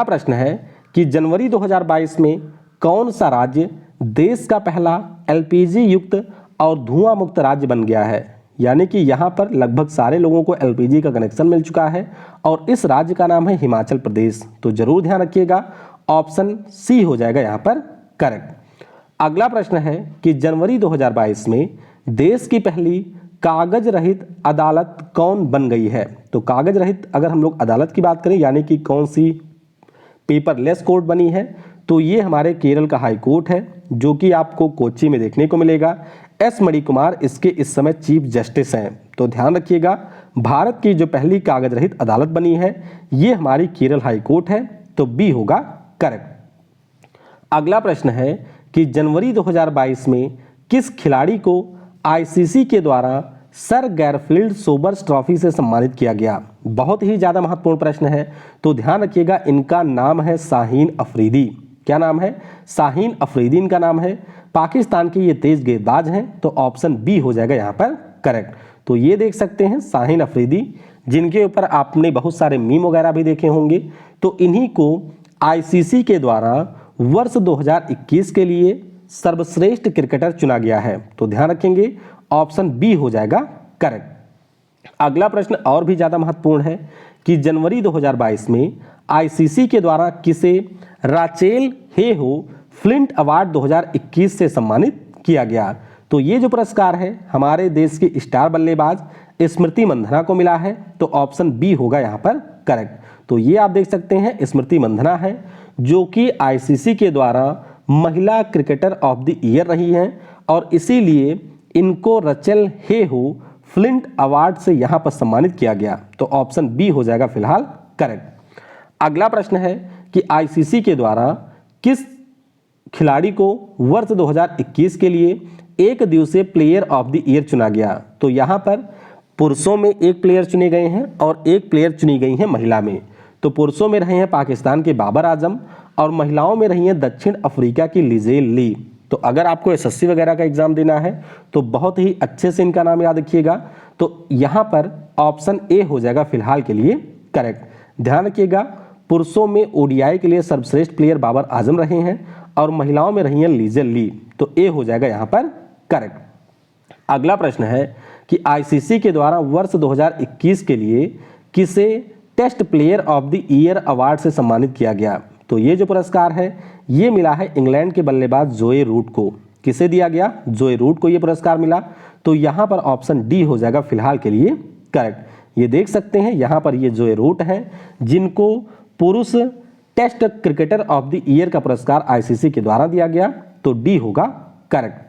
प्रश्न है कि जनवरी 2022 में कौन सा राज्य देश का पहला एलपीजी युक्त और धुआं मुक्त राज्य बन गया है। यानी कि यहाँ पर लगभग सारे लोगों को एलपीजी का कनेक्शन मिल चुका है और इस राज्य का नाम है हिमाचल प्रदेश। तो जरूर ध्यान रखिएगा, ऑप्शन सी हो जाएगा यहाँ पर करेक्ट। अगला प्रश्न है कि जनवरी 2022 में देश की पहली कागज रहित अदालत कौन बन गई है। तो कागज रहित अगर हम लोग अदालत की बात करें यानी कि कौन सी पेपरलेस कोर्ट बनी है, तो ये हमारे केरल का हाई कोर्ट है जो कि आपको कोच्चि में देखने को मिलेगा। एस मणिकुमार इसके इस समय चीफ जस्टिस हैं। तो ध्यान रखिएगा, भारत की जो पहली कागज रहित अदालत बनी है ये हमारी केरल हाई कोर्ट है। तो बी होगा करेक्ट। अगला प्रश्न है कि जनवरी 2022 में किस खिलाड़ी को आईसीसी के द्वारा सर गैरफील्ड सोबर्स ट्रॉफी से सम्मानित किया गया। बहुत ही ज्यादा महत्वपूर्ण प्रश्न है। तो ध्यान रखिएगा, इनका नाम है शाहीन अफरीदी। क्या नाम है? शाहीन अफरीदी इनका नाम है। पाकिस्तान के ये तेज गेंदबाज हैं। तो ऑप्शन बी हो जाएगा यहाँ पर करेक्ट। तो ये देख सकते हैं शाहीन अफरीदी, जिनके ऊपर आपने बहुत सारे मीम वगैरह भी देखे होंगे। तो इन्हीं को आईसीसी के द्वारा वर्ष 2021 के लिए सर्वश्रेष्ठ क्रिकेटर चुना गया है। तो ध्यान रखेंगे, ऑप्शन बी हो जाएगा करेक्ट। अगला प्रश्न और भी ज्यादा महत्वपूर्ण है कि जनवरी 2022 में आईसीसी के द्वारा किसे राचेल हेहो फ्लिंट अवार्ड 2021 से सम्मानित किया गया। तो ये जो पुरस्कार है हमारे देश की स्टार बल्लेबाज स्मृति मंधना को मिला है। तो ऑप्शन बी होगा यहाँ पर करेक्ट। तो ये आप देख सकते हैं स्मृति मंधना है जो कि आईसीसी के द्वारा महिला क्रिकेटर ऑफ द ईयर रही हैं और इसीलिए इनको रचेल हेहो फ्लिंट अवार्ड से यहां पर सम्मानित किया गया। तो ऑप्शन बी हो जाएगा फिलहाल करेक्ट। अगला प्रश्न है कि आईसीसी के द्वारा किस खिलाड़ी को वर्ष 2021 के लिए एक दिवसीय प्लेयर ऑफ द ईयर चुना गया। तो यहां पर पुरुषों में एक प्लेयर चुने गए हैं और एक प्लेयर चुनी गई है महिला में। तो पुरुषों में रहे हैं पाकिस्तान के बाबर आजम और महिलाओं में रही हैं दक्षिण अफ्रीका की लिजेल ली। तो अगर आपको एसएससी वगैरह का एग्जाम देना है तो बहुत ही अच्छे से इनका नाम याद रखिएगा। तो यहाँ पर ऑप्शन ए हो जाएगा फिलहाल के लिए करेक्ट। ध्यान रखिएगा, पुरुषों में ओडीआई के लिए सर्वश्रेष्ठ प्लेयर बाबर आजम रहे हैं और महिलाओं में रही हैं लिजेल ली। तो ए हो जाएगा यहाँ पर करेक्ट। अगला प्रश्न है कि आईसीसी के द्वारा वर्ष 2021 के लिए किसे test player of the year award से सम्मानित किया गया। तो ये जो पुरस्कार है ये मिला है इंग्लैंड के बल्लेबाज जोए रूट को। किसे दिया गया? जोए रूट को ये पुरस्कार मिला। तो यहाँ पर ऑप्शन डी हो जाएगा फिलहाल के लिए करेक्ट। ये देख सकते हैं यहाँ पर ये जोए रूट हैं जिनको पुरुष test cricketer of the year का पुरस्कार आईसीसी के द्वारा दिया गया। तो डी होगा करेक्ट।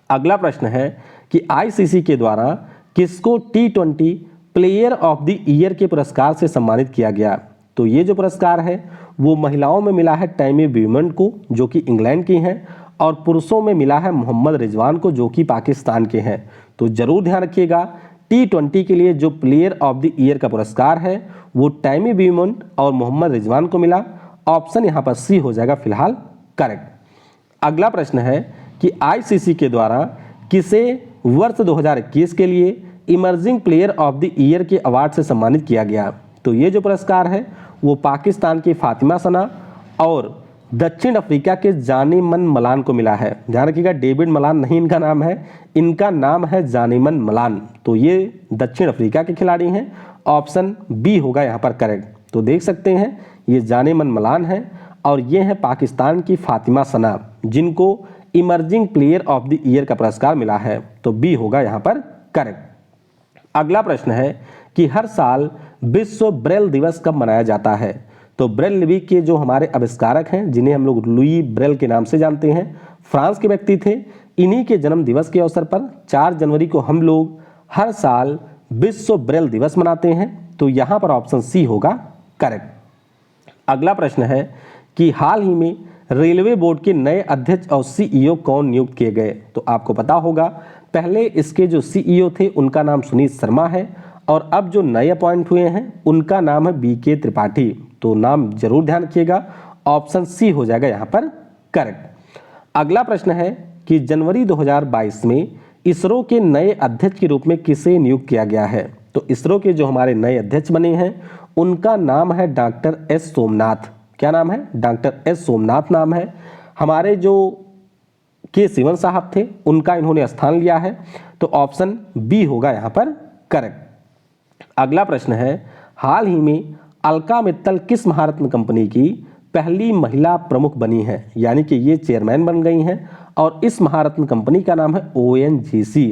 अगला प्रश्न है कि आईसीसी के द्वारा किसको T20 player of the year के पुरस्कार से सम्मानित किया गया। तो ये जो पुरस्कार है वो महिलाओं में मिला है टैमी ब्यूमन को जो कि इंग्लैंड की हैं और पुरुषों में मिला है मोहम्मद रिजवान को जो कि पाकिस्तान के हैं। तो जरूर ध्यान रखिएगा, T20 के लिए जो प्लेयर ऑफ द ईयर का पुरस्कार है वो टैमी ब्यूमन और मोहम्मद रिजवान को मिला। ऑप्शन यहाँ पर सी हो जाएगा फिलहाल करेक्ट। अगला प्रश्न है कि आईसीसी के द्वारा किसे वर्ष 2021 के लिए emerging player of the year के अवार्ड से सम्मानित किया गया। तो ये जो पुरस्कार है वो पाकिस्तान की फातिमा सना और दक्षिण अफ्रीका के जानीमन मलान को मिला है। ध्यान रखिएगा, डेविड मलान नहीं इनका नाम है, इनका नाम है जानीमन मलान। तो ये दक्षिण अफ्रीका के खिलाड़ी हैं। ऑप्शन बी होगा यहाँ पर करेक्ट। तो देख सकते हैं ये जानीमन मलान है और ये है पाकिस्तान की फातिमा सना जिनको emerging player of the year का पुरस्कार मिला है। तो बी होगा यहाँ पर करेक्ट। अगला प्रश्न है कि हर साल विश्व ब्रेल दिवस कब मनाया जाता है। तो ब्रेल लिपि के जो हमारे आविष्कारक हैं जिन्हें हम लोग लुई ब्रेल के नाम से जानते हैं, फ्रांस के व्यक्ति थे। इन्हीं के जन्म दिवस के अवसर पर 4 जनवरी को हम लोग हर साल विश्व ब्रेल दिवस मनाते हैं। तो यहाँ पर ऑप्शन सी होगा करेक्ट। अगला प्रश्न है कि हाल ही में रेलवे बोर्ड के नए अध्यक्ष और सीईओ कौन नियुक्त किए गए। तो आपको पता होगा पहले इसके जो सीईओ थे उनका नाम सुनीत शर्मा है और अब जो नए अपॉइंट हुए हैं उनका नाम है बीके त्रिपाठी। तो नाम जरूर ध्यान रखिएगा, ऑप्शन सी हो जाएगा यहाँ पर करेक्ट। अगला प्रश्न है कि जनवरी 2022 में इसरो के नए अध्यक्ष के रूप में किसे नियुक्त किया गया है। तो इसरो के जो हमारे नए अध्यक्ष बने हैं उनका नाम है डॉक्टर एस सोमनाथ। क्या नाम है? डॉक्टर एस सोमनाथ नाम है। हमारे जो के सिवन साहब थे उनका इन्होंने स्थान लिया है। तो ऑप्शन बी होगा यहाँ पर करेक्ट। अगला प्रश्न है, हाल ही में अलका मित्तल किस महारत्न कंपनी की पहली महिला प्रमुख बनी है? यानी कि ये चेयरमैन बन गई हैं और इस महारत्न कंपनी का नाम है ONGC।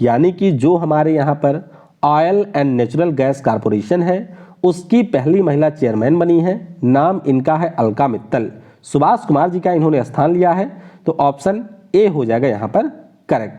यानी कि जो हमारे यहाँ पर oil and natural gas corporation है उसकी पहली महिला चेयरमैन बनी है। नाम इनका है अलका मित्तल। सुभाष कुमार जी का इन्होंने स्थान लिया है। तो ऑप्शन ए हो जाएगा यहाँ पर करेक्ट।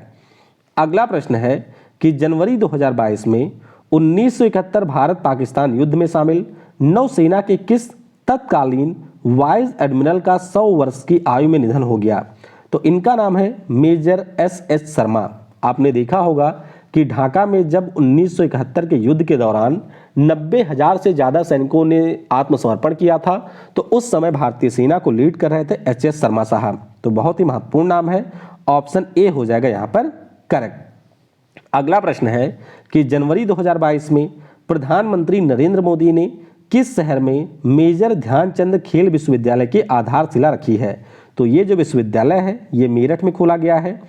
अगला प्रश्न है कि जनवरी 2022 में 1971 भारत पाकिस्तान युद्ध में शामिल नौसेना के किस तत्कालीन वाइस एडमिरल का 100 वर्ष की आयु में निधन हो गया? तो इनका नाम है मेजर SS शर्मा। आपने देखा होगा कि ढाका में जब 1971 के युद्ध के दौरान 90,000 से ज़्यादा सैनिकों ने आत्मसमर्पण किया था, तो उस समय भारतीय सेना को लीड कर रहे थे HS शर्मा साहब। तो बहुत ही महत्वपूर्ण नाम है। ऑप्शन ए हो जाएगा यहाँ पर करेक्ट। अगला प्रश्न है कि जनवरी 2022 में प्रधानमंत्री नरेंद्र मोदी ने किस शहर में मेजर ध्यानचंद खेल विश्वविद्यालय की आधारशिला रखी है? तो ये जो विश्वविद्यालय है ये मेरठ में खोला गया है।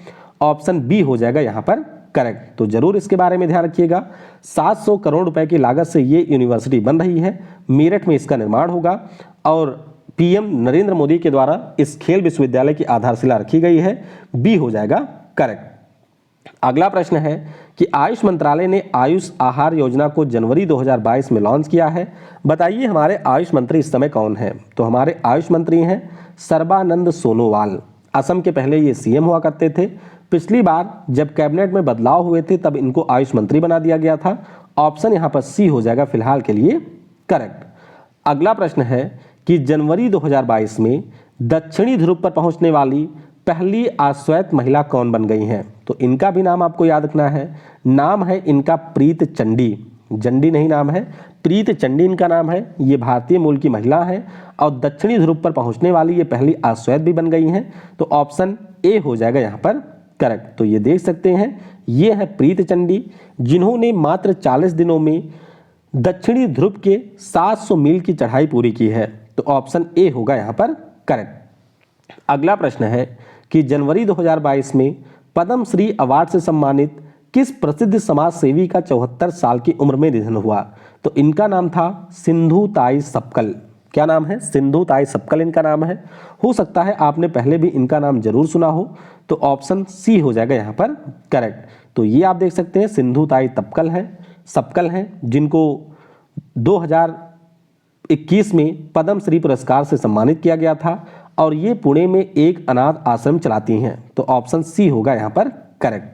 ऑप्शन बी हो जाएगा यहाँ पर करेक्ट। तो जरूर इसके बारे में ध्यान रखिएगा। 700 करोड़ रुपए की लागत से ये यूनिवर्सिटी बन रही है। मेरठ में इसका निर्माण होगा और PM नरेंद्र मोदी के द्वारा इस खेल विश्वविद्यालय की आधारशिला रखी गई है। बी हो जाएगा करेक्ट। अगला प्रश्न है कि आयुष मंत्रालय ने आयुष आहार योजना को जनवरी 2022 में लॉन्च किया है। बताइए हमारे आयुष मंत्री इस समय कौन है? तो हमारे आयुष मंत्री हैं सर्बानंद सोनोवाल। असम के पहले ये CM हुआ करते थे। पिछली बार जब कैबिनेट में बदलाव हुए थे तब इनको आयुष मंत्री बना दिया गया था। ऑप्शन यहाँ पर सी हो जाएगा फिलहाल के लिए करेक्ट। अगला प्रश्न है कि जनवरी 2022 में दक्षिणी ध्रुव पर पहुंचने वाली पहली आश्वैत महिला कौन बन गई हैं? तो इनका भी नाम आपको याद रखना है। नाम है इनका प्रीत चंडी। जंडी नहीं नाम है, प्रीत चंडी इनका नाम है। ये भारतीय मूल की महिला है और दक्षिणी ध्रुव पर पहुंचने वाली ये पहली आश्वैत भी बन गई हैं। तो ऑप्शन ए हो जाएगा यहाँ पर करेक्ट। तो ये देख सकते हैं ये है प्रीत चंडी जिन्होंने मात्र 40 दिनों में दक्षिणी ध्रुव के 700 मील की चढ़ाई पूरी की है। तो ऑप्शन ए होगा यहाँ पर करेक्ट। अगला प्रश्न है कि जनवरी 2022 में पद्मश्री अवार्ड से सम्मानित किस प्रसिद्ध समाज सेवी का 74 साल की उम्र में निधन हुआ? तो इनका नाम था सिंधु ताई सपकल। क्या नाम है? सिंधु ताई सपकल इनका नाम है। हो सकता है आपने पहले भी इनका नाम जरूर सुना हो। तो ऑप्शन सी हो जाएगा यहाँ पर करेक्ट। तो ये आप देख सकते हैं सिंधु ताई सपकल हैं जिनको 2021 में पद्मश्री पुरस्कार से सम्मानित किया गया था और ये पुणे में एक अनाथ आश्रम चलाती हैं। तो ऑप्शन सी होगा यहाँ पर करेक्ट।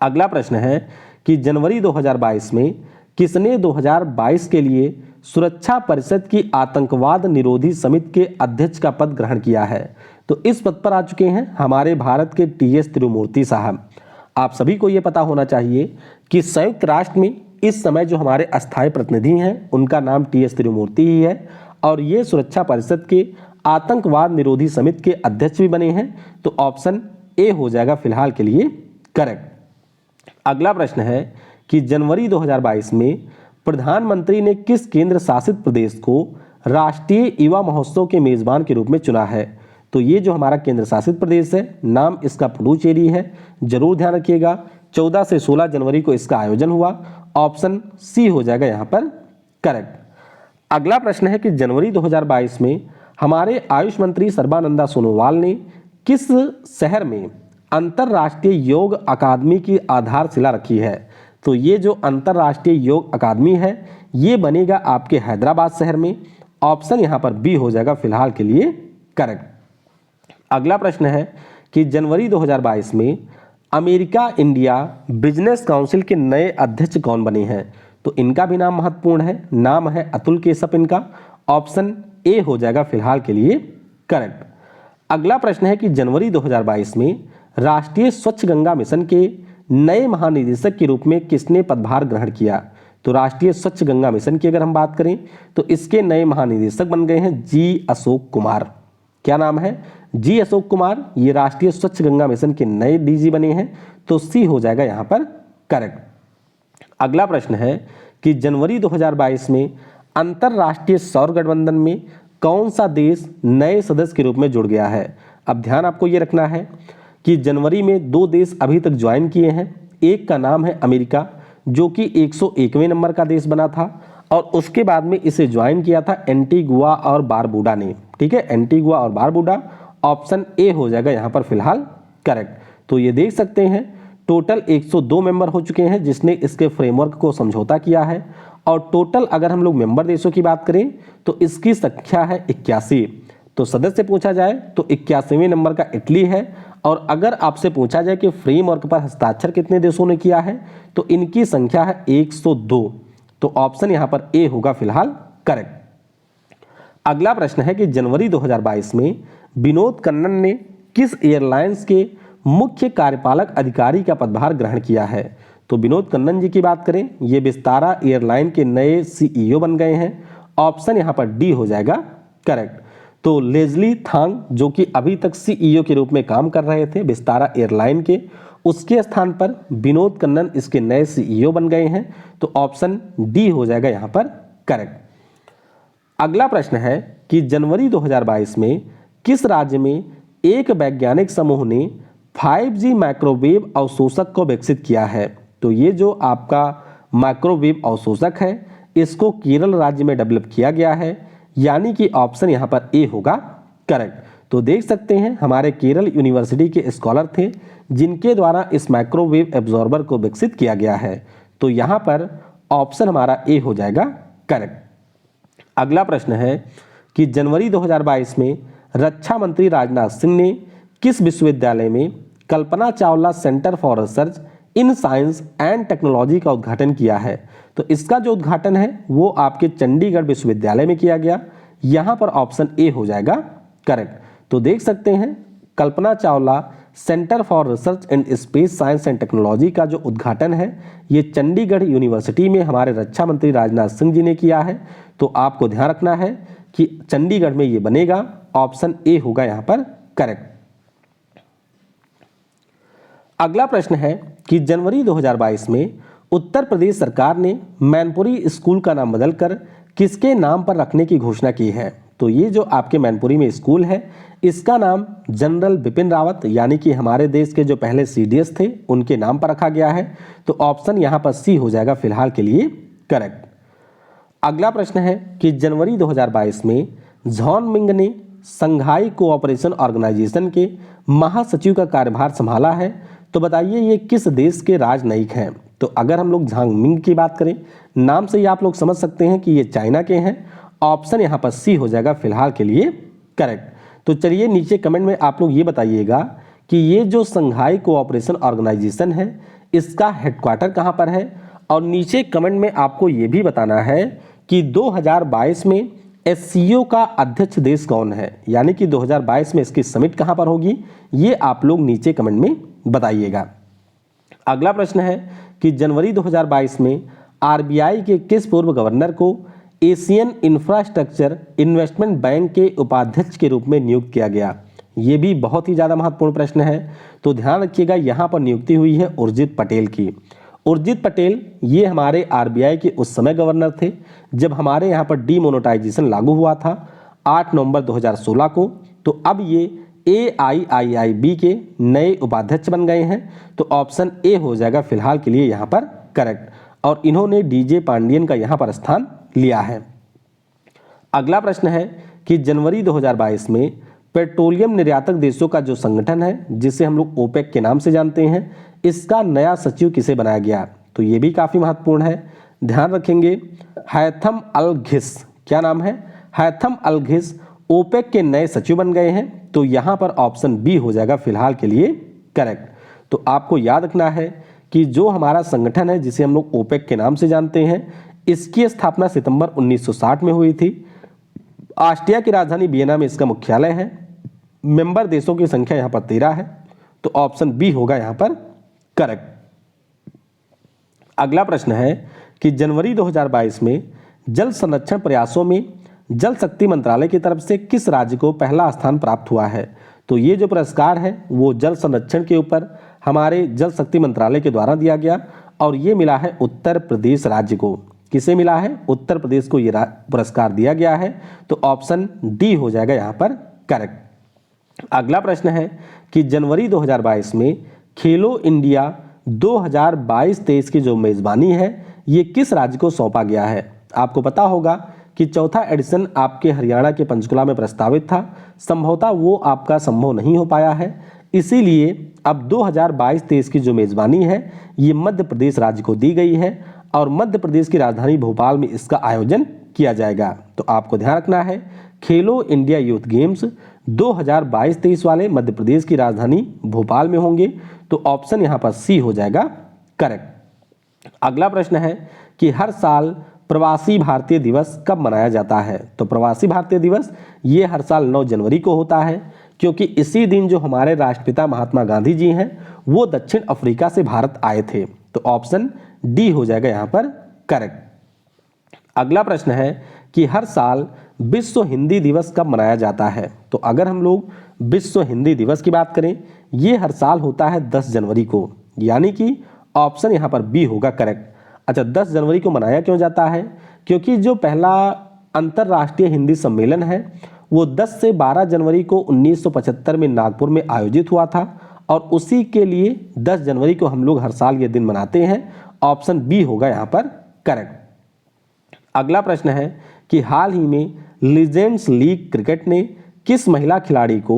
अगला प्रश्न है कि जनवरी 2022 में किसने 2022 के लिए सुरक्षा परिषद की आतंकवाद निरोधी समिति के अध्यक्ष का पद ग्रहण किया है? तो इस पद पर आ चुके हैं हमारे भारत के TS तिरुमूर्ति साहब। आप सभी को यह पता होना चाहिए कि संयुक्त राष्ट्र में इस समय जो हमारे अस्थायी प्रतिनिधि हैं उनका नाम TS तिरुमूर्ति ही है और ये सुरक्षा परिषद के आतंकवाद निरोधी समिति के अध्यक्ष भी बने हैं। तो ऑप्शन ए हो जाएगा फिलहाल के लिए करेक्ट। अगला प्रश्न है कि जनवरी 2022 में प्रधानमंत्री ने किस केंद्र शासित प्रदेश को राष्ट्रीय युवा महोत्सव के मेजबान के रूप में चुना है? तो ये जो हमारा केंद्र शासित प्रदेश है नाम इसका पुडुचेरी है। जरूर ध्यान रखिएगा 14 से 16 जनवरी को इसका आयोजन हुआ। ऑप्शन सी हो जाएगा यहाँ पर करेक्ट। अगला प्रश्न है कि जनवरी 2022 में हमारे आयुष मंत्री सर्बानंदा सोनोवाल ने किस शहर में अंतर्राष्ट्रीय योग अकादमी की आधारशिला रखी है? तो ये जो अंतर्राष्ट्रीय योग अकादमी है ये बनेगा आपके हैदराबाद शहर में। ऑप्शन यहाँ पर बी हो जाएगा फिलहाल के लिए करेक्ट। अगला प्रश्न है कि जनवरी 2022 में अमेरिका इंडिया बिजनेस काउंसिल के नए अध्यक्ष कौन बने हैं? तो इनका भी नाम महत्वपूर्ण है। नाम है अतुल केशप इनका। ऑप्शन ए हो जाएगा फिलहाल के लिए करेक्ट। अगला प्रश्न है कि जनवरी 2022 में राष्ट्रीय स्वच्छ गंगा मिशन के नए महानिदेशक के रूप में किसने पदभार ग्रहण किया? तो राष्ट्रीय स्वच्छ गंगा मिशन की अगर हम बात करें तो इसके नए महानिदेशक बन गए हैं जी अशोक कुमार। क्या नाम है? जी अशोक कुमार। ये राष्ट्रीय स्वच्छ गंगा मिशन के नए DG बने हैं। तो सी हो जाएगा यहाँ पर करेक्ट। अगला प्रश्न है कि जनवरी 2022 में अंतरराष्ट्रीय सौर गठबंधन में कौन सा देश नए सदस्य के रूप में जुड़ गया है। अब ध्यान आपको ये रखना है कि जनवरी में 2 देश अभी तक ज्वाइन किए हैं। एक का नाम है अमेरिका, जो कि 101वें नंबर का देश बना था, और उसके बाद में इसे ज्वाइन किया था एंटीगुआ और बारबूडा ने। ठीक है, एंटीगुआ और बारबूडा, ऑप्शन ए हो जाएगा यहाँ पर फिलहाल करेक्ट। तो ये देख सकते हैं टोटल 102 मेंबर हो चुके हैं जिसने इसके फ्रेमवर्क को समझौता किया है, और टोटल अगर हम लोग मेंबर देशों की बात करें तो इसकी संख्या है 81। तो सदस्य पूछा जाए तो 81वें नंबर का इटली है, और अगर आपसे पूछा जाए कि फ्रेमवर्क पर हस्ताक्षर कितने देशों ने किया है तो इनकी संख्या है 102। तो ऑप्शन यहां पर ए होगा फिलहाल करेक्ट। अगला प्रश्न है कि जनवरी 2022 में विनोद कन्नन ने किस एयरलाइंस के मुख्य कार्यपालक अधिकारी का पदभार ग्रहण किया है। तो विनोद कन्नन जी की बात करें, ये विस्तारा एयरलाइन के नए सीईओ बन गए हैं। ऑप्शन यहां पर डी हो जाएगा करेक्ट। तो लेजली थांग, जो कि अभी तक सीईओ के रूप में काम कर रहे थे विस्तारा एयरलाइन के, उसके स्थान पर विनोद कन्नन इसके नए सीईओ बन गए हैं। तो ऑप्शन डी हो जाएगा यहां पर करेक्ट। अगला प्रश्न है कि जनवरी 2022 में किस राज्य में एक वैज्ञानिक समूह ने 5G माइक्रोवेव अवशोषक को विकसित किया है। तो ये जो आपका माइक्रोवेव अवशोषक है इसको केरल राज्य में डेवलप किया गया है, यानी कि ऑप्शन यहाँ पर ए होगा करेक्ट। तो देख सकते हैं हमारे केरल यूनिवर्सिटी के स्कॉलर थे जिनके द्वारा इस माइक्रोवेव एब्जॉर्बर को विकसित किया गया है। तो यहाँ पर ऑप्शन हमारा ए हो जाएगा करेक्ट। अगला प्रश्न है कि जनवरी 2022 में रक्षा मंत्री राजनाथ सिंह ने किस विश्वविद्यालय में Kalpana Chawla center for research in science and technology का उद्घाटन किया है। तो इसका जो उद्घाटन है वो आपके चंडीगढ़ विश्वविद्यालय में किया गया। यहां पर ऑप्शन ए हो जाएगा करेक्ट। तो देख सकते हैं Kalpana Chawla center for research in space science and technology का जो उद्घाटन है ये चंडीगढ़ यूनिवर्सिटी में हमारे रक्षा मंत्री राजनाथ सिंह जी ने किया है। तो आपको ध्यान रखना है कि चंडीगढ़ में ये बनेगा, ऑप्शन ए होगा यहां पर करेक्ट। अगला प्रश्न है कि जनवरी 2022 में उत्तर प्रदेश सरकार ने मैनपुरी स्कूल का नाम बदलकर किसके नाम पर रखने की घोषणा की है। तो ये जो आपके मैनपुरी में स्कूल है इसका नाम जनरल बिपिन रावत यानी कि हमारे देश के जो पहले सीडीएस थे उनके नाम पर रखा गया है। तो ऑप्शन यहाँ पर सी हो जाएगा फिलहाल के लिए करेक्ट। अगला प्रश्न है कि जनवरी 2022 में जॉन मिंग ने संघाई कोऑपरेशन ऑर्गेनाइजेशन के महासचिव का कार्यभार संभाला है। तो बताइए ये किस देश के राजनयिक हैं। तो अगर हम लोग झांग मिंग की बात करें, नाम से ही आप लोग समझ सकते हैं कि ये चाइना के हैं। ऑप्शन यहाँ पर सी हो जाएगा फिलहाल के लिए करेक्ट। तो चलिए नीचे कमेंट में आप लोग ये बताइएगा कि ये जो संघाई कोऑपरेशन ऑर्गेनाइजेशन है इसका हेडक्वार्टर कहाँ पर है, और नीचे कमेंट में आपको ये भी बताना है कि 2022 में एससीओ का अध्यक्ष देश कौन है, यानी कि 2022 में इसकी समिट कहाँ पर होगी, ये आप लोग नीचे कमेंट में बताइएगा। अगला प्रश्न है कि जनवरी 2022 में आरबीआई के किस पूर्व गवर्नर को एशियन इंफ्रास्ट्रक्चर इन्वेस्टमेंट बैंक के उपाध्यक्ष के रूप में नियुक्त किया गया। ये भी बहुत ही ज़्यादा महत्वपूर्ण प्रश्न है। तो ध्यान रखिएगा यहाँ पर नियुक्ति हुई है उर्जित पटेल की। उर्जित पटेल ये हमारे आरबीआई के उस समय गवर्नर थे जब हमारे यहाँ पर डीमोनेटाइजेशन लागू हुआ था 8 नवंबर 2016 को। तो अब ये AIIIB के नए उपाध्यक्ष बन गए हैं। तो ऑप्शन ए हो जाएगा फिलहाल के लिए यहाँ पर करेक्ट, और इन्होंने डीजे पांडियन का यहाँ पर स्थान लिया है। अगला प्रश्न है कि जनवरी 2022 में पेट्रोलियम निर्यातक देशों का जो संगठन है जिसे हम लोग ओपेक के नाम से जानते हैं, इसका नया सचिव किसे बनाया गया। तो ये भी काफ़ी महत्वपूर्ण है, ध्यान रखेंगे। हैथम अल घिस, क्या नाम है, हैथम अल घिस ओपेक के नए सचिव बन गए हैं। तो यहाँ पर ऑप्शन बी हो जाएगा फिलहाल के लिए करेक्ट। तो आपको याद रखना है कि जो हमारा संगठन है जिसे हम लोग ओपेक के नाम से जानते हैं, इसकी स्थापना सितंबर 1960 में हुई थी। ऑस्ट्रिया की राजधानी वियना में इसका मुख्यालय है। मेंबर देशों की संख्या यहाँ पर 13 है। तो ऑप्शन बी होगा यहाँ पर करेक्ट। अगला प्रश्न है कि जनवरी 2022 में जल संरक्षण प्रयासों में जल शक्ति मंत्रालय की तरफ से किस राज्य को पहला स्थान प्राप्त हुआ है। तो ये जो पुरस्कार है वो जल संरक्षण के ऊपर हमारे जल शक्ति मंत्रालय के द्वारा दिया गया और ये मिला है उत्तर प्रदेश राज्य को। किसे मिला है? उत्तर प्रदेश को ये पुरस्कार दिया गया है। तो ऑप्शन डी हो जाएगा यहाँ पर करेक्ट। अगला प्रश्न है कि जनवरी 2022 में खेलो इंडिया 2022-23 की जो मेज़बानी है ये किस राज्य को सौंपा गया है? आपको पता होगा कि चौथा एडिशन आपके हरियाणा के पंचकुला में प्रस्तावित था, संभवतः वो आपका संभव नहीं हो पाया है, इसीलिए अब 2022-23 की जो मेज़बानी है ये मध्य प्रदेश राज्य को दी गई है और मध्य प्रदेश की राजधानी भोपाल में इसका आयोजन किया जाएगा। तो आपको ध्यान रखना है खेलो इंडिया यूथ गेम्स 2022-23 वाले मध्य प्रदेश की राजधानी भोपाल में होंगे। तो ऑप्शन यहाँ पर सी हो जाएगा करेक्ट। अगला प्रश्न है कि हर साल प्रवासी भारतीय दिवस कब मनाया जाता है? तो प्रवासी भारतीय दिवस ये हर साल 9 जनवरी को होता है, क्योंकि इसी दिन जो हमारे राष्ट्रपिता महात्मा गांधी जी हैं वो दक्षिण अफ्रीका से भारत आए थे। तो ऑप्शन डी हो जाएगा यहाँ पर करेक्ट। अगला प्रश्न है कि हर साल विश्व हिंदी दिवस कब मनाया जाता है? तो अगर हम लोग विश्व हिंदी दिवस की बात करें ये हर साल होता है 10 जनवरी को, यानी कि ऑप्शन यहाँ पर बी होगा करेक्ट। अच्छा, 10 जनवरी को मनाया क्यों जाता है? क्योंकि जो पहला अंतर्राष्ट्रीय हिंदी सम्मेलन है वो 10 से 12 जनवरी को 1975 में नागपुर में आयोजित हुआ था और उसी के लिए 10 जनवरी को हम लोग हर साल ये दिन मनाते हैं। ऑप्शन बी होगा यहाँ पर करेक्ट। अगला प्रश्न है कि हाल ही में लीजेंड्स लीग क्रिकेट ने किस महिला खिलाड़ी को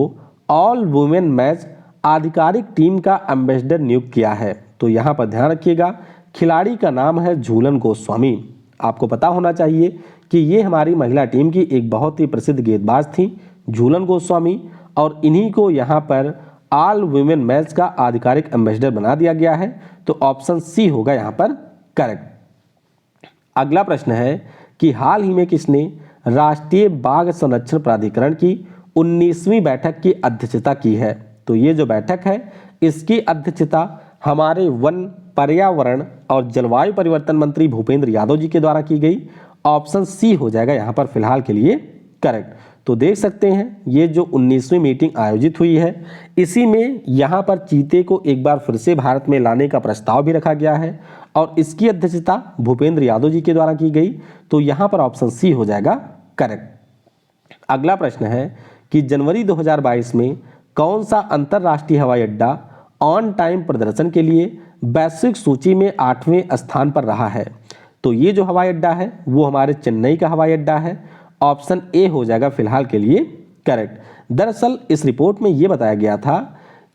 ऑल वुमेन मैच आधिकारिक टीम का एम्बेसडर नियुक्त किया है? तो यहाँ पर ध्यान रखिएगा खिलाड़ी का नाम है झूलन गोस्वामी। आपको पता होना चाहिए कि ये हमारी महिला टीम की एक बहुत ही प्रसिद्ध गेंदबाज थी झूलन गोस्वामी, और इन्हीं को यहाँ पर ऑल वुमेन मैच का आधिकारिक एम्बेसडर बना दिया गया है। तो ऑप्शन सी होगा यहाँ पर करेक्ट। अगला प्रश्न है कि हाल ही में किसने राष्ट्रीय बाघ संरक्षण प्राधिकरण की 19वीं बैठक की अध्यक्षता की है? तो ये जो बैठक है इसकी अध्यक्षता हमारे वन, पर्यावरण और जलवायु परिवर्तन मंत्री भूपेंद्र यादव जी के द्वारा की गई। ऑप्शन सी हो जाएगा यहाँ पर फिलहाल के लिए करेक्ट। तो देख सकते हैं ये जो 19वीं मीटिंग आयोजित हुई है इसी में यहाँ पर चीते को एक बार फिर से भारत में लाने का प्रस्ताव भी रखा गया है और इसकी अध्यक्षता भूपेंद्र यादव जी के द्वारा की गई। तो यहाँ पर ऑप्शन सी हो जाएगा करेक्ट। अगला प्रश्न है कि जनवरी 2022 में कौन सा अंतर्राष्ट्रीय हवाई अड्डा ऑन टाइम प्रदर्शन के लिए वैश्विक सूची में 8वें स्थान पर रहा है? तो ये जो हवाई अड्डा है वो हमारे चेन्नई का हवाई अड्डा है। ऑप्शन ए हो जाएगा फिलहाल के लिए करेक्ट। दरअसल इस रिपोर्ट में ये बताया गया था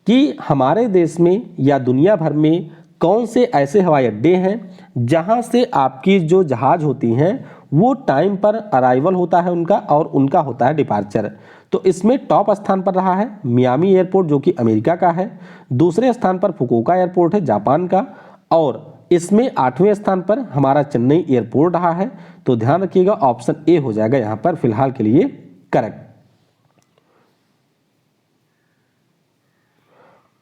कि हमारे देश में या दुनिया भर में कौन से ऐसे हवाई अड्डे हैं जहां से आपकी जो जहाज होती हैं वो टाइम पर अराइवल होता है उनका और उनका होता है डिपार्चर। तो इसमें टॉप स्थान पर रहा है मियामी एयरपोर्ट जो कि अमेरिका का है, दूसरे स्थान पर फुकुओका एयरपोर्ट है जापान का, और इसमें 8वें स्थान पर हमारा चेन्नई एयरपोर्ट रहा है। तो ध्यान रखिएगा ऑप्शन ए हो जाएगा यहाँ पर फिलहाल के लिए करेक्ट।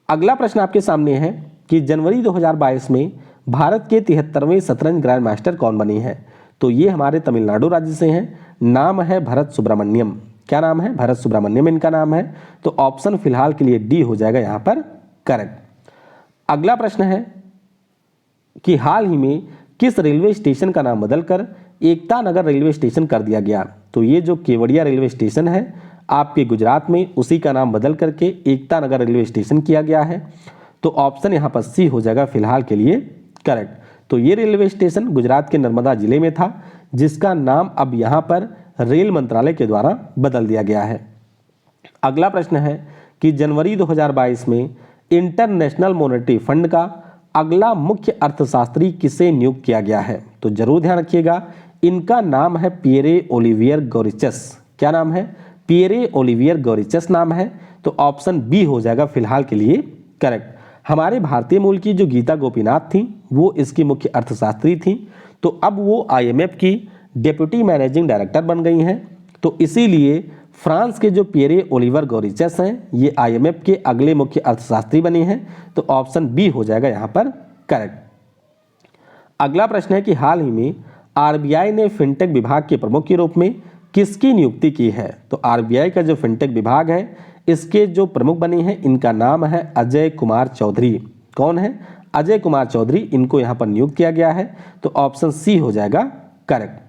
अगला प्रश्न आपके सामने है कि जनवरी 2022 में भारत के 73वें शतरंज ग्रैंड मास्टर कौन बने हैं? तो ये हमारे तमिलनाडु राज्य से हैं, नाम है भरत सुब्रमण्यम। क्या नाम है? भरत सुब्रमण्यम इनका नाम है। तो ऑप्शन फिलहाल के लिए डी हो जाएगा यहाँ पर करेक्ट। अगला प्रश्न है कि हाल ही में किस रेलवे स्टेशन का नाम बदलकर एकता नगर रेलवे स्टेशन कर दिया गया? तो ये जो केवड़िया रेलवे स्टेशन है आपके गुजरात में उसी का नाम बदल करके एकता नगर रेलवे स्टेशन किया गया है। तो ऑप्शन यहाँ पर सी हो जाएगा फिलहाल के लिए करेक्ट। तो ये रेलवे स्टेशन गुजरात के नर्मदा जिले में था जिसका नाम अब यहाँ पर रेल मंत्रालय के द्वारा बदल दिया गया है। अगला प्रश्न है कि जनवरी 2022 में इंटरनेशनल मॉनेटरी फंड का अगला मुख्य अर्थशास्त्री किसे नियुक्त किया गया है? तो जरूर ध्यान रखिएगा इनका नाम है पियरे ओलिवियर गौरिचस। क्या नाम है? पियरे ओलिवियर गौरिचस नाम है। तो ऑप्शन बी हो जाएगा फिलहाल के लिए करेक्ट। हमारे भारतीय मूल की जो गीता गोपीनाथ थी वो इसकी मुख्य अर्थशास्त्री थी, तो अब वो IMF की डेप्यूटी मैनेजिंग डायरेक्टर बन गई हैं। तो इसीलिए फ्रांस के जो पियरे ओलिवर गौरिचस हैं ये IMF के अगले मुख्य अर्थशास्त्री बने हैं। तो ऑप्शन बी हो जाएगा यहाँ पर करेक्ट। अगला प्रश्न है कि हाल ही में RBI ने फिनटेक विभाग के प्रमुख के रूप में किसकी नियुक्ति की है? तो RBI का जो फिनटेक विभाग है इसके जो प्रमुख बने हैं इनका नाम है अजय कुमार चौधरी। कौन है? अजय कुमार चौधरी, इनको यहाँ पर नियुक्त किया गया है। तो ऑप्शन सी हो जाएगा करेक्ट।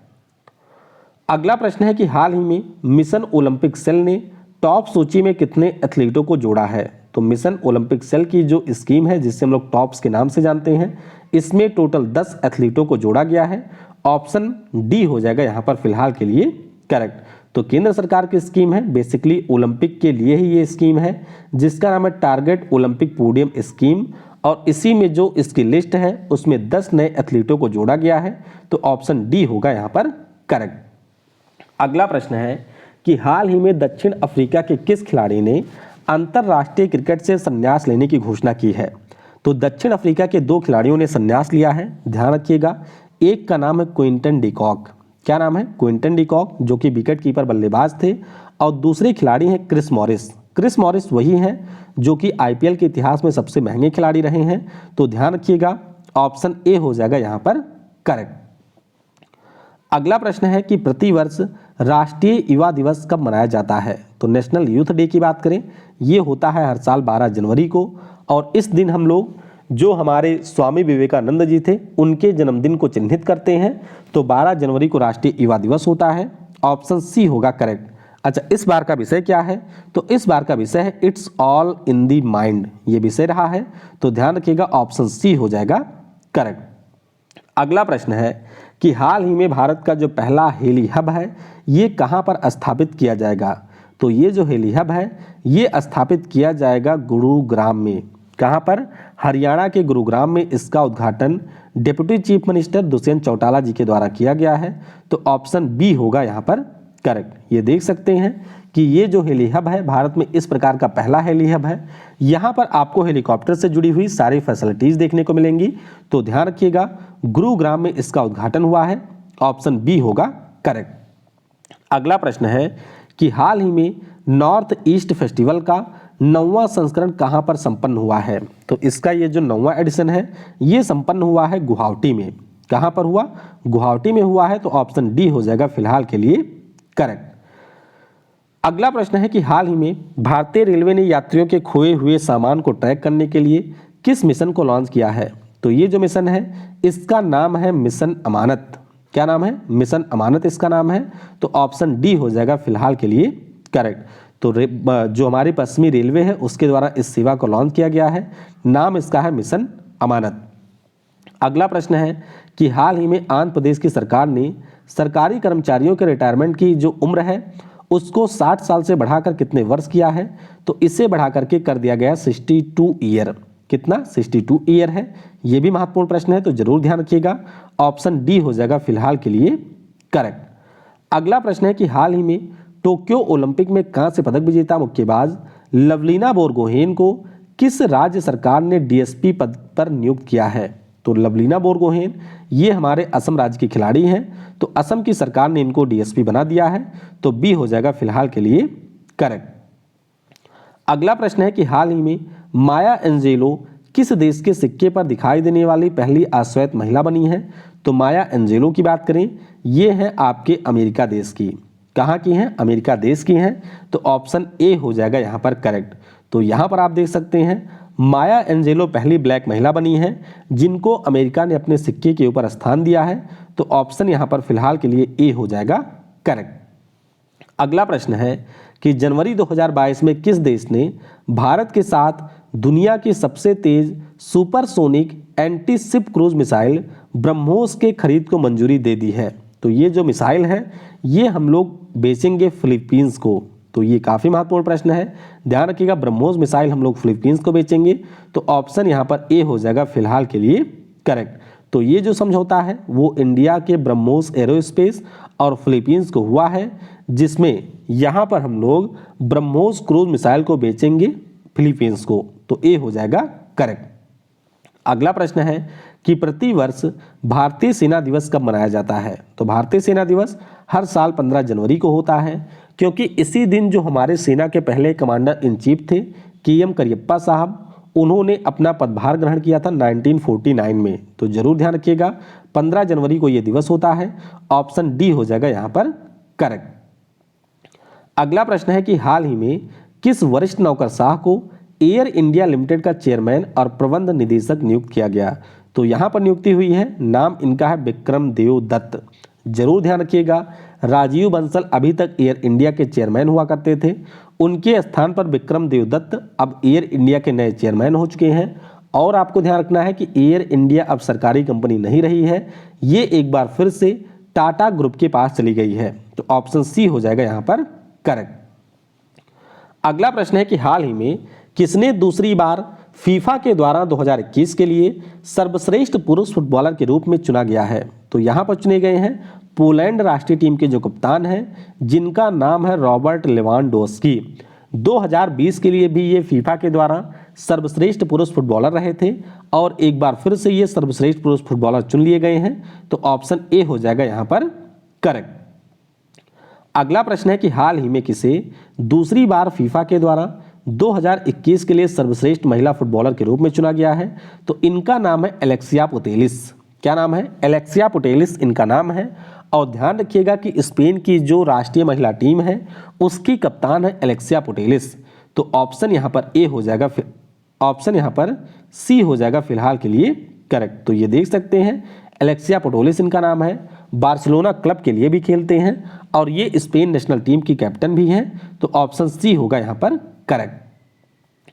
अगला प्रश्न है कि हाल ही में मिशन ओलंपिक सेल ने टॉप सूची में कितने एथलीटों को जोड़ा है। तो मिशन ओलंपिक सेल की जो स्कीम है जिससे हम लोग टॉप्स के नाम से जानते हैं, इसमें टोटल 10 एथलीटों को जोड़ा गया है। ऑप्शन डी हो जाएगा यहाँ पर फिलहाल के लिए करेक्ट। तो केंद्र सरकार की स्कीम है, बेसिकली ओलंपिक के लिए ही ये स्कीम है, जिसका नाम है टारगेट ओलंपिक पोडियम स्कीम, और इसी में जो इसकी लिस्ट है उसमें 10 नए एथलीटों को जोड़ा गया है। तो ऑप्शन डी होगा यहाँ पर करेक्ट। अगला प्रश्न है कि हाल ही में दक्षिण अफ्रीका के किस खिलाड़ी ने अंतर्राष्ट्रीय क्रिकेट से संन्यास लेने की घोषणा की है। तो दक्षिण अफ्रीका के 2 खिलाड़ियों ने संन्यास लिया है, ध्यान रखिएगा। एक का नाम है क्विंटन डिकॉक, क्या नाम है, क्विंटन डिकॉक, जो कि विकेट कीपर बल्लेबाज थे, और दूसरे खिलाड़ी हैं क्रिस मॉरिस। क्रिस मॉरिस वही हैं जो कि आईपीएल के इतिहास में सबसे महंगे खिलाड़ी रहे हैं। तो ध्यान रखिएगा, ऑप्शन ए हो जाएगा यहाँ पर करेक्ट। अगला प्रश्न है कि प्रतिवर्ष राष्ट्रीय युवा दिवस कब मनाया जाता है। तो नेशनल यूथ डे की बात करें, ये होता है हर साल 12 जनवरी को, और इस दिन हम लोग जो हमारे स्वामी विवेकानंद जी थे उनके जन्मदिन को चिन्हित करते हैं। तो 12 जनवरी को राष्ट्रीय युवा दिवस होता है, ऑप्शन सी होगा करेक्ट। अच्छा, इस बार का विषय क्या है। तो इस बार का विषय है it's all in the mind, ये विषय रहा है। तो ध्यान रखिएगा, ऑप्शन सी हो जाएगा करेक्ट। अगला प्रश्न है कि हाल ही में भारत का जो पहला हेली हब है ये कहाँ पर स्थापित किया जाएगा। तो ये जो हेली हब है ये स्थापित किया जाएगा गुरुग्राम में। कहाँ पर, हरियाणा के गुरुग्राम में। इसका उद्घाटन deputy chief minister Dushyant Chautala ji के द्वारा किया गया है। तो ऑप्शन बी होगा यहाँ पर करेक्ट। ये देख सकते हैं कि ये जो हेली हब है भारत में इस प्रकार का पहला हेली हब है। यहाँ पर आपको हेलीकॉप्टर से जुड़ी हुई सारी फैसिलिटीज देखने को मिलेंगी। तो ध्यान रखिएगा, गुरुग्राम में इसका उद्घाटन हुआ है, ऑप्शन बी होगा करेक्ट। अगला प्रश्न है कि हाल ही में नॉर्थ ईस्ट फेस्टिवल का 9वां संस्करण कहाँ पर संपन्न हुआ है। तो इसका ये जो 9वां एडिशन है ये संपन्न हुआ है गुवाहाटी में। कहाँ पर हुआ, गुवाहाटी में हुआ है। तो ऑप्शन डी हो जाएगा फिलहाल के लिए करेक्ट। अगला प्रश्न है कि हाल ही में भारतीय रेलवे ने यात्रियों के खोए हुए सामान को ट्रैक करने के लिए किस मिशन को लॉन्च किया है। तो ये जो मिशन है इसका नाम है मिशन अमानत। क्या नाम है, मिशन अमानत इसका नाम है। तो ऑप्शन डी हो जाएगा फिलहाल के लिए करेक्ट। तो जो हमारी पश्चिमी रेलवे है उसके द्वारा इस सेवा को लॉन्च किया गया है, नाम इसका है मिशन अमानत। अगला प्रश्न है कि हाल ही में आंध्र प्रदेश की सरकार ने सरकारी कर्मचारियों के रिटायरमेंट की जो उम्र है उसको 60 साल से बढ़ाकर कितने वर्ष किया है। तो इसे बढ़ा करके कर दिया गया 62 ईयर। कितना, 62 ईयर है। ये भी महत्वपूर्ण प्रश्न है तो जरूर ध्यान रखिएगा, ऑप्शन डी हो जाएगा फिलहाल के लिए करेक्ट। अगला प्रश्न है कि हाल ही में टोक्यो ओलंपिक में कांस्य पदक विजेता मुक्केबाज लवलीना बोरगोहेन को किस राज्य सरकार ने डीएसपी पद पर नियुक्त किया है। तो लवलीना बोरगोहेन ये हमारे असम राज्य की खिलाड़ी हैं। तो असम की सरकार ने इनको डीएसपी बना दिया है। तो बी हो जाएगा फिलहाल के लिए करेक्ट। अगला प्रश्न है कि हाल ही में माया एंजेलो किस देश के सिक्के पर दिखाई देने वाली पहली अश्वेत महिला बनी है। तो माया एंजेलो की बात करें, ये हैं आपके अमेरिका देश की। कहाँ की हैं, अमेरिका देश की हैं। तो ऑप्शन ए हो जाएगा यहाँ पर करेक्ट। तो यहाँ पर आप देख सकते हैं माया एंजेलो पहली ब्लैक महिला बनी है जिनको अमेरिका ने अपने सिक्के के ऊपर स्थान दिया है। तो ऑप्शन यहाँ पर फिलहाल के लिए ए हो जाएगा करेक्ट। अगला प्रश्न है कि जनवरी 2022 में किस देश ने भारत के साथ दुनिया की सबसे तेज supersonic anti ship cruise missile BrahMos के खरीद को मंजूरी दे दी है। तो ये जो मिसाइल है ये हम लोग बेचेंगे फिलीपींस को। तो ये काफ़ी महत्वपूर्ण प्रश्न है, ध्यान रखिएगा, ब्रह्मोस मिसाइल हम लोग फिलीपींस को बेचेंगे। तो ऑप्शन यहाँ पर ए हो जाएगा फिलहाल के लिए करेक्ट। तो ये जो समझौता है वो इंडिया के ब्रह्मोस एरोस्पेस और फिलीपींस को हुआ है, जिसमें यहाँ पर हम लोग ब्रह्मोस क्रूज मिसाइल को बेचेंगे फिलीपींस को। तो ए हो जाएगा करेक्ट। अगला प्रश्न है कि प्रतिवर्ष भारतीय सेना दिवस कब मनाया जाता है। तो भारतीय सेना दिवस हर साल 15 जनवरी को होता है, क्योंकि इसी दिन जो हमारे सेना के पहले कमांडर इन चीफ थे के.एम. करियप्पा साहब, उन्होंने अपना पदभार ग्रहण किया था 1949 में। तो जरूर ध्यान रखिएगा 15 जनवरी को यह दिवस होता है, ऑप्शन डी हो जाएगा यहाँ पर करेक्ट। अगला प्रश्न है कि हाल ही में किस वरिष्ठ नौकरशाह को एयर इंडिया लिमिटेड का चेयरमैन और प्रबंध निदेशक नियुक्त किया गया। तो यहाँ पर नियुक्ति हुई है, नाम इनका है विक्रम देव दत्त, जरूर ध्यान रखिएगा, राजीव बंसल अभी तक एयर इंडिया के चेयरमैन हुआ करते थे। उनके स्थान पर विक्रम देवदत्त अब एयर इंडिया के नए चेयरमैन हो चुके हैं। और आपको ध्यान रखना है कि एयर इंडिया अब सरकारी कंपनी नहीं रही है, ये एक बार फिर से टाटा ग्रुप के पास चली गई है। तो ऑप्शन सी हो जाएगा यहाँ पर करेक्ट। अगला प्रश्न है कि हाल ही में किसने दूसरी बार फीफा के द्वारा 2021 के लिए सर्वश्रेष्ठ पुरुष फुटबॉलर के रूप में चुना गया है? तो यहाँ पर चुने गए हैं पोलैंड राष्ट्रीय टीम के जो कप्तान हैं, जिनका नाम है रॉबर्ट लेवांडोव्स्की। 2020 के लिए भी ये फीफा के द्वारा सर्वश्रेष्ठ पुरुष फुटबॉलर रहे थे और एक बार फिर से ये सर्वश्रेष्ठ पुरुष फुटबॉलर चुन लिए गए हैं। तो ऑप्शन ए हो जाएगा यहाँ पर करेक्ट। अगला प्रश्न है कि हाल ही में किसे दूसरी बार फीफा के द्वारा 2021 के लिए सर्वश्रेष्ठ महिला फुटबॉलर के रूप में चुना गया है? तो इनका नाम है एलेक्सिया पुटेलिस। क्या नाम है? एलेक्सिया पुटेलिस इनका नाम है। और ध्यान रखिएगा कि स्पेन की जो राष्ट्रीय महिला टीम है उसकी कप्तान है एलेक्सिया पुटेलिस। तो ऑप्शन यहाँ पर ए हो जाएगा, ऑप्शन यहाँ पर सी हो जाएगा फिलहाल के लिए करेक्ट। तो ये देख सकते हैं एलेक्सिया पुटेलिस इनका नाम है, बार्सिलोना क्लब के लिए भी खेलते हैं और ये स्पेन नेशनल टीम की कैप्टन भी हैं। तो ऑप्शन सी होगा यहाँ पर करेक्ट।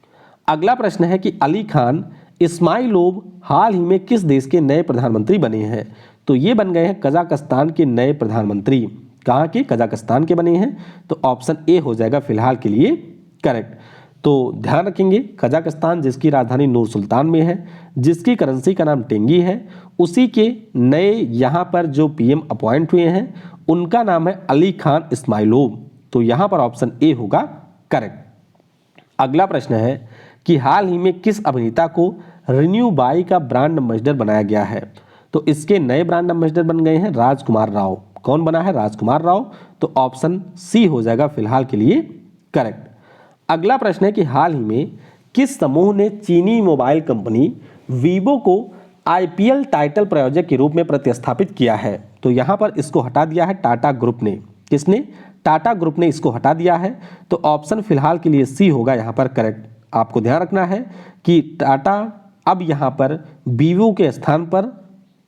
अगला प्रश्न है कि अली खान इस्माइलोव हाल ही में किस देश के नए प्रधानमंत्री बने हैं? तो ये बन गए हैं कजाकिस्तान के नए प्रधानमंत्री। कहाँ के? कजाकिस्तान के बने हैं। तो ऑप्शन ए हो जाएगा फिलहाल के लिए करेक्ट। तो ध्यान रखेंगे कजाकिस्तान जिसकी राजधानी नूर सुल्तान में है, जिसकी करेंसी का नाम टेंगी है, उसी के नए यहाँ पर जो पीएम अपॉइंट हुए हैं उनका नाम है अली खान इस्माइलोव। तो यहाँ पर ऑप्शन ए होगा करेक्ट। अगला प्रश्न है कि हाल ही में किस अभिनेता को रिन्यू बाई का ब्रांड एम्बेसडर बनाया गया है? तो इसके नए ब्रांड एम्बेसडर बन गए हैं राजकुमार राव। कौन बना है? राजकुमार राव। तो ऑप्शन सी हो जाएगा फिलहाल के लिए करेक्ट। अगला प्रश्न है कि हाल ही में किस समूह ने चीनी मोबाइल कंपनी वीवो को आईपीएल टाइटल प्रायोजक के रूप में प्रतिस्थापित किया है? तो यहाँ पर इसको हटा दिया है टाटा ग्रुप ने। किसने? टाटा ग्रुप ने इसको हटा दिया है। तो ऑप्शन फिलहाल के लिए सी होगा यहाँ पर करेक्ट। आपको ध्यान रखना है कि टाटा अब यहाँ पर वीवो के स्थान पर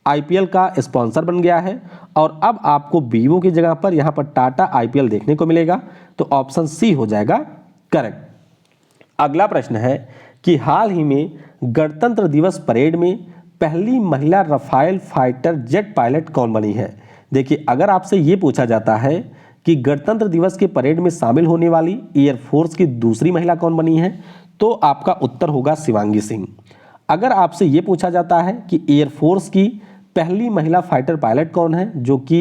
आईपीएल का स्पॉन्सर बन गया है और अब आपको वीवो की जगह पर यहाँ पर टाटा आईपीएल देखने को मिलेगा। तो ऑप्शन सी हो जाएगा करेक्ट। अगला प्रश्न है कि हाल ही में गणतंत्र दिवस परेड में पहली महिला रफाल फाइटर जेट पायलट कौन बनी है? देखिए, अगर आपसे ये पूछा जाता है कि गणतंत्र दिवस के परेड में शामिल होने वाली एयरफोर्स की दूसरी महिला कौन बनी है, तो आपका उत्तर होगा शिवांगी सिंह। अगर आपसे ये पूछा जाता है कि एयरफोर्स की पहली महिला फाइटर पायलट कौन है जो कि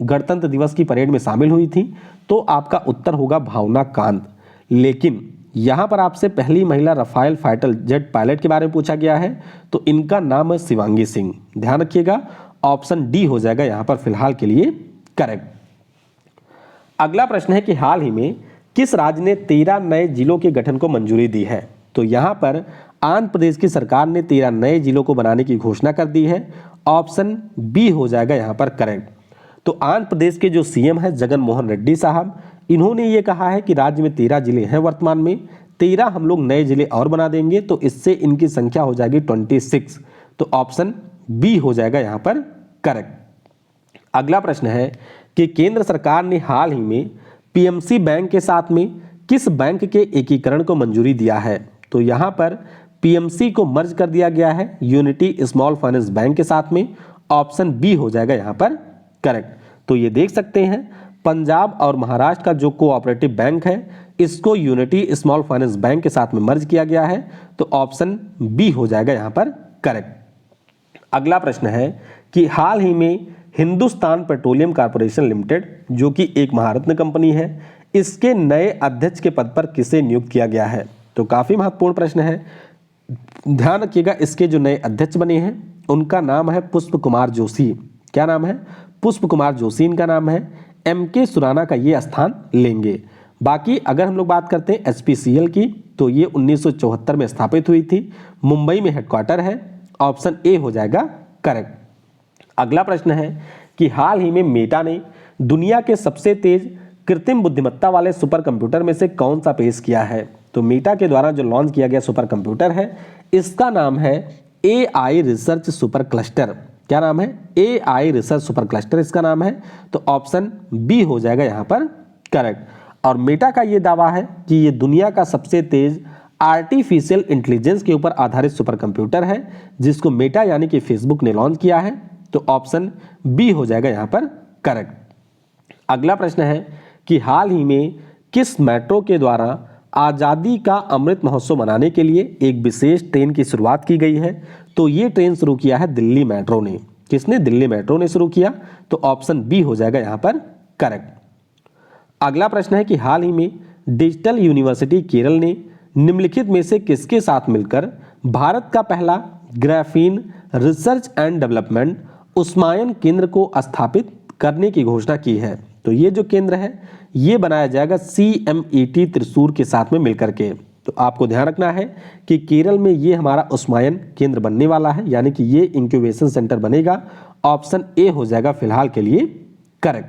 गणतंत्र दिवस की परेड में शामिल हुई थी, तो आपका उत्तर होगा भावना कांत। लेकिन यहाँ पर आपसे पहली महिला रफाल फाइटर जेट पायलट के बारे में पूछा गया है, तो इनका नाम है शिवांगी सिंह। ध्यान रखिएगा ऑप्शन डी हो जाएगा यहाँ पर फिलहाल के लिए करेक्ट। अगला प्रश्न है कि हाल ही में किस राज्य ने 13 नए जिलों के गठन को मंजूरी दी है? तो यहाँ पर आंध्र प्रदेश की सरकार ने 13 नए जिलों को बनाने की घोषणा कर दी है। ऑप्शन बी हो जाएगा यहाँ पर करेक्ट। तो आंध्र प्रदेश के जो सीएम है जगन मोहन रेड्डी साहब, इन्होंने ये कहा है कि राज्य में 13 जिले हैं वर्तमान में, 13 हम लोग नए जिले और बना देंगे, तो इससे इनकी संख्या हो जाएगी 26। तो ऑप्शन बी हो जाएगा यहाँ पर करेक्ट। अगला प्रश्न है कि केंद्र सरकार ने हाल ही में पीएमसी बैंक के साथ में किस बैंक के एकीकरण को मंजूरी दिया है? तो यहाँ पर पीएमसी को मर्ज कर दिया गया है यूनिटी स्मॉल फाइनेंस बैंक के साथ में। ऑप्शन बी हो जाएगा यहाँ पर करेक्ट। तो ये देख सकते हैं पंजाब और महाराष्ट्र का जो कोऑपरेटिव बैंक है इसको यूनिटी स्मॉल फाइनेंस बैंक के साथ में मर्ज किया गया है। तो ऑप्शन बी हो जाएगा यहाँ पर करेक्ट। अगला प्रश्न है कि हाल ही में हिंदुस्तान पेट्रोलियम कॉर्पोरेशन लिमिटेड जो कि एक महारत्न कंपनी है, इसके नए अध्यक्ष के पद पर किसे नियुक्त किया गया है? तो काफ़ी महत्वपूर्ण प्रश्न है। ध्यान रखिएगा इसके जो नए अध्यक्ष बने हैं उनका नाम है पुष्प कुमार जोशी। क्या नाम है? पुष्प कुमार जोशी इनका नाम है। एमके सुराना का ये स्थान लेंगे। बाकी अगर हम लोग बात करते हैं एचपीसीएल की, तो ये 1974 में स्थापित हुई थी, मुंबई में हेडक्वार्टर है। ऑप्शन ए हो जाएगा करेक्ट। अगला प्रश्न है कि हाल ही में मेटा ने दुनिया के सबसे तेज कृत्रिम बुद्धिमत्ता वाले सुपर कंप्यूटर में से कौन सा पेश किया है? तो मेटा के द्वारा जो लॉन्च किया गया सुपर कंप्यूटर है इसका नाम है AI रिसर्च सुपर क्लस्टर। क्या नाम है? AI रिसर्च सुपर क्लस्टर इसका नाम है। तो ऑप्शन बी हो जाएगा यहाँ पर करेक्ट। और मेटा का ये दावा है कि ये दुनिया का सबसे तेज आर्टिफिशियल इंटेलिजेंस के ऊपर आधारित सुपर कंप्यूटर है, जिसको मेटा यानी कि फेसबुक ने लॉन्च किया है। तो ऑप्शन बी हो जाएगा यहाँ पर करेक्ट। अगला प्रश्न है कि हाल ही में किस मेट्रो के द्वारा आज़ादी का अमृत महोत्सव मनाने के लिए एक विशेष ट्रेन की शुरुआत की गई है? तो ये ट्रेन शुरू किया है दिल्ली मेट्रो ने। किसने? दिल्ली मेट्रो ने शुरू किया। तो ऑप्शन बी हो जाएगा यहाँ पर करेक्ट। अगला प्रश्न है कि हाल ही में डिजिटल यूनिवर्सिटी केरल ने निम्नलिखित में से किसके साथ मिलकर भारत का पहला ग्राफीन रिसर्च एंड डेवलपमेंट उस्मायन केंद्र को स्थापित करने की घोषणा की है? तो ये जो केंद्र है ये बनाया जाएगा CMET त्रिशूर के साथ में मिलकर के। तो आपको ध्यान रखना है कि केरल में ये हमारा उस्मायन केंद्र बनने वाला है, यानी कि ये इंक्यूबेशन सेंटर बनेगा। ऑप्शन ए हो जाएगा फिलहाल के लिए करेक्ट।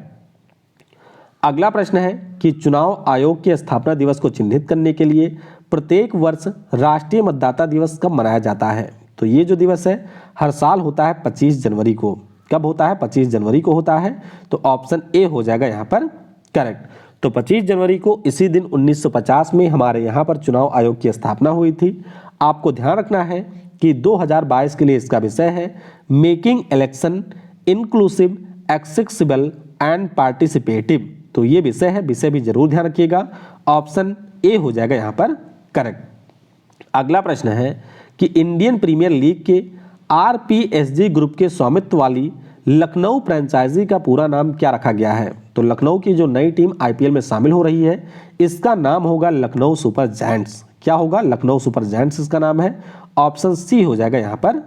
अगला प्रश्न है कि चुनाव आयोग के स्थापना दिवस को चिन्हित करने के लिए प्रत्येक वर्ष राष्ट्रीय मतदाता दिवस कब मनाया जाता है? तो ये जो दिवस है हर साल होता है 25 जनवरी को। कब होता है? 25 जनवरी को होता है। तो ऑप्शन ए हो जाएगा यहाँ पर करेक्ट। तो 25 जनवरी को इसी दिन 1950 में हमारे यहाँ पर चुनाव आयोग की स्थापना हुई थी। आपको ध्यान रखना है कि 2022 के लिए इसका विषय है making election inclusive, accessible and participative. तो ये विषय है, विषय भी जरूर ध्यान रखिएगा। ऑप्शन ए हो जाएगा यहाँ पर करेक्ट। अगला प्रश्न है कि इंडियन प्रीमियर लीग के RPSG ग्रुप के स्वामित्व वाली लखनऊ फ्रेंचाइजी का पूरा नाम क्या रखा गया है? तो लखनऊ की जो नई टीम IPL में शामिल हो रही है इसका नाम होगा लखनऊ सुपर जायंट्स। क्या होगा? लखनऊ सुपर जायंट्स इसका नाम है। ऑप्शन सी हो जाएगा यहाँ पर